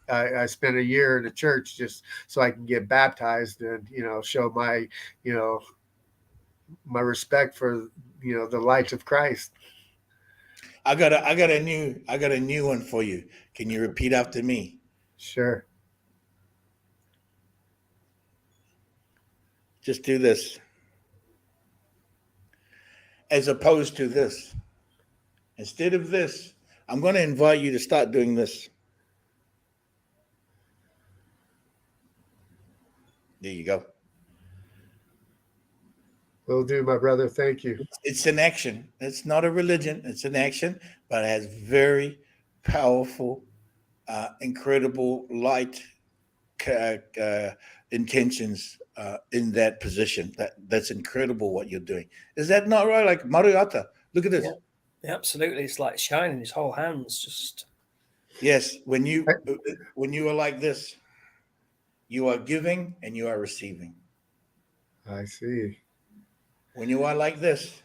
I spent a year in the church just so I can get baptized and, show my, my respect for, the light of Christ. I got a new one for you. Can you repeat after me? Sure. Just do this. As opposed to this. Instead of this, I'm going to invite you to start doing this. There you go. Will do, my brother. Thank you. It's an action. It's not a religion. It's an action, but it has very powerful, incredible light intentions in that position. That's incredible what you're doing. Is that not right? Like Mariata, look at this. Yeah, absolutely. It's like shining. His whole hands just. Yes, when you are like this, you are giving and you are receiving. I see. When you are like this,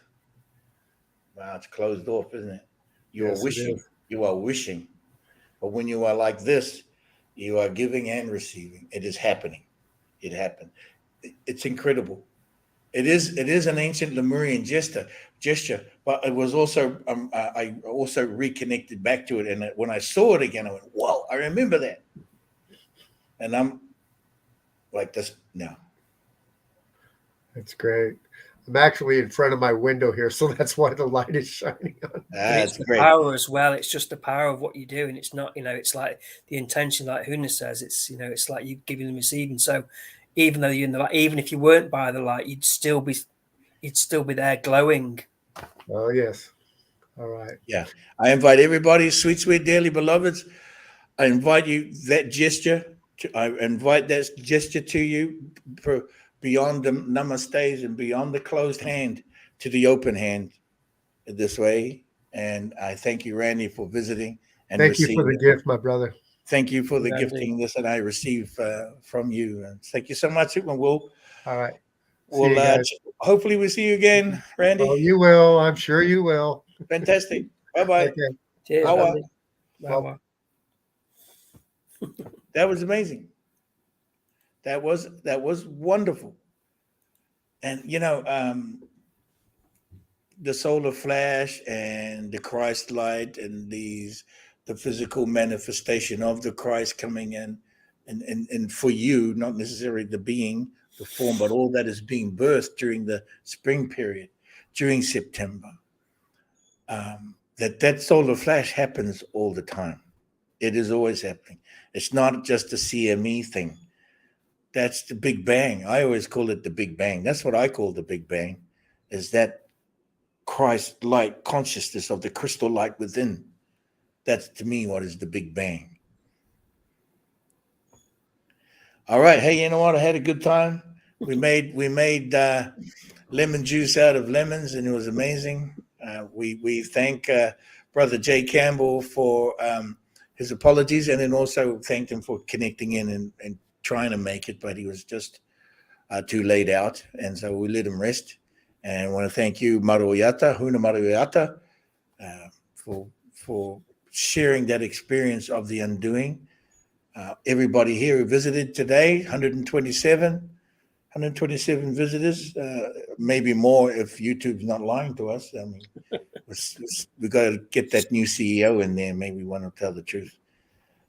wow, it's closed off, isn't it? You are Yes, it wishing. is. You are wishing. But when you are like this, you are giving and receiving. It is happening. It happened. It's incredible. It is an ancient Lemurian gesture, but it was also I also reconnected back to it, and when I saw it again, I went, "Whoa! I remember that." And I'm like this now. That's great. I'm actually in front of my window here, so that's why the light is shining on. But it's That's the great. power as well. It's just the power of what you do, and it's not, it's like the intention, like Huna says. It's it's like you giving and receiving. So even though you're in the light, even if you weren't by the light, you'd still be there glowing. Oh yes. All right. Yeah, I invite everybody, sweet dearly beloveds. I invite you that gesture. I invite that gesture to you for beyond the namastes and beyond the closed hand to the open hand this way. And I thank you, Randy, for visiting and Thank you for the receiving. gift, my brother. Thank you for the Randy. gifting this that I receive from you. And thank you so much. And All right. See we'll you guys. hopefully we'll see you again, Randy. Oh, you will. I'm sure you will. Fantastic. Bye-bye. Okay. Cheers, Wow. Randy. Wow. That was amazing. That was wonderful. And the solar flash and the Christ light and the physical manifestation of the Christ coming in and for you, not necessarily the being, the form, but all that is being birthed during the spring period, during September. That solar flash happens all the time. It is always happening. It's not just a CME thing. That's the Big Bang. I always call it the Big Bang. That's what I call the Big Bang, is that Christ light consciousness of the crystal light within. That's to me what is the Big Bang. All right. Hey, you know what? I had a good time. We made lemon juice out of lemons, and it was amazing. We thank Brother Jay Campbell for his apologies, and then also thanked him for connecting in and trying to make it, but he was just too laid out, and so we let him rest. And I want to thank you, Huna Maruiata, for sharing that experience of the undoing. Everybody here who visited today, 127 visitors, maybe more if YouTube's not lying to us. I mean, we got to get that new CEO in there. Maybe we want to tell the truth.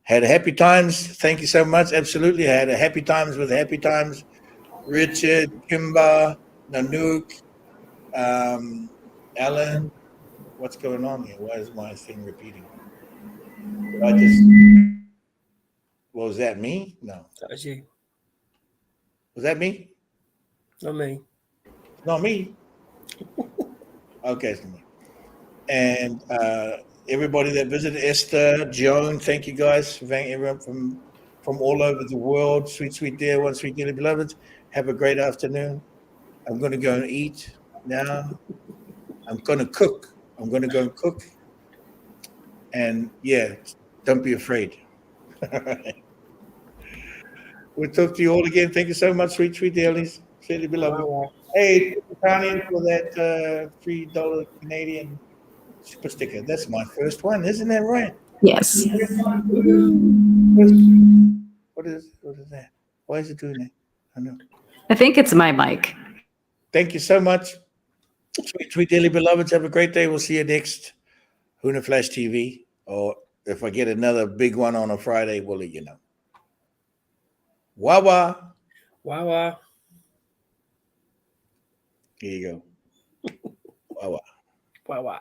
Had a happy times. Thank you so much. Absolutely. I had a happy times with Happy Times. Richard, Kimba, Nanook, Alan. What's going on here? Why is my thing repeating? Was that me? No. That was you. Was that me? Not me. Not me. Okay, it's me. And everybody that visited, Esther, Joan, thank you guys. Thank everyone from all over the world. Sweet dear ones, sweet dearly beloveds. Have a great afternoon. I'm going to go and eat now. I'm going to cook. I'm going to go and cook. And yeah, don't be afraid. We'll talk to you all again. Thank you so much, sweet dearlies. Dearly beloved. Hey, Tony, for that $3 Canadian super sticker. That's my first one, isn't that right? Yes. What is that? Why is it doing that? I know. I think it's my mic. Thank you so much. Sweet dearly beloveds. Have a great day. We'll see you next Huna Flash TV. Or if I get another big one on a Friday, we'll let you know. Wawa. Wow. Here you go. Wawa. Wow.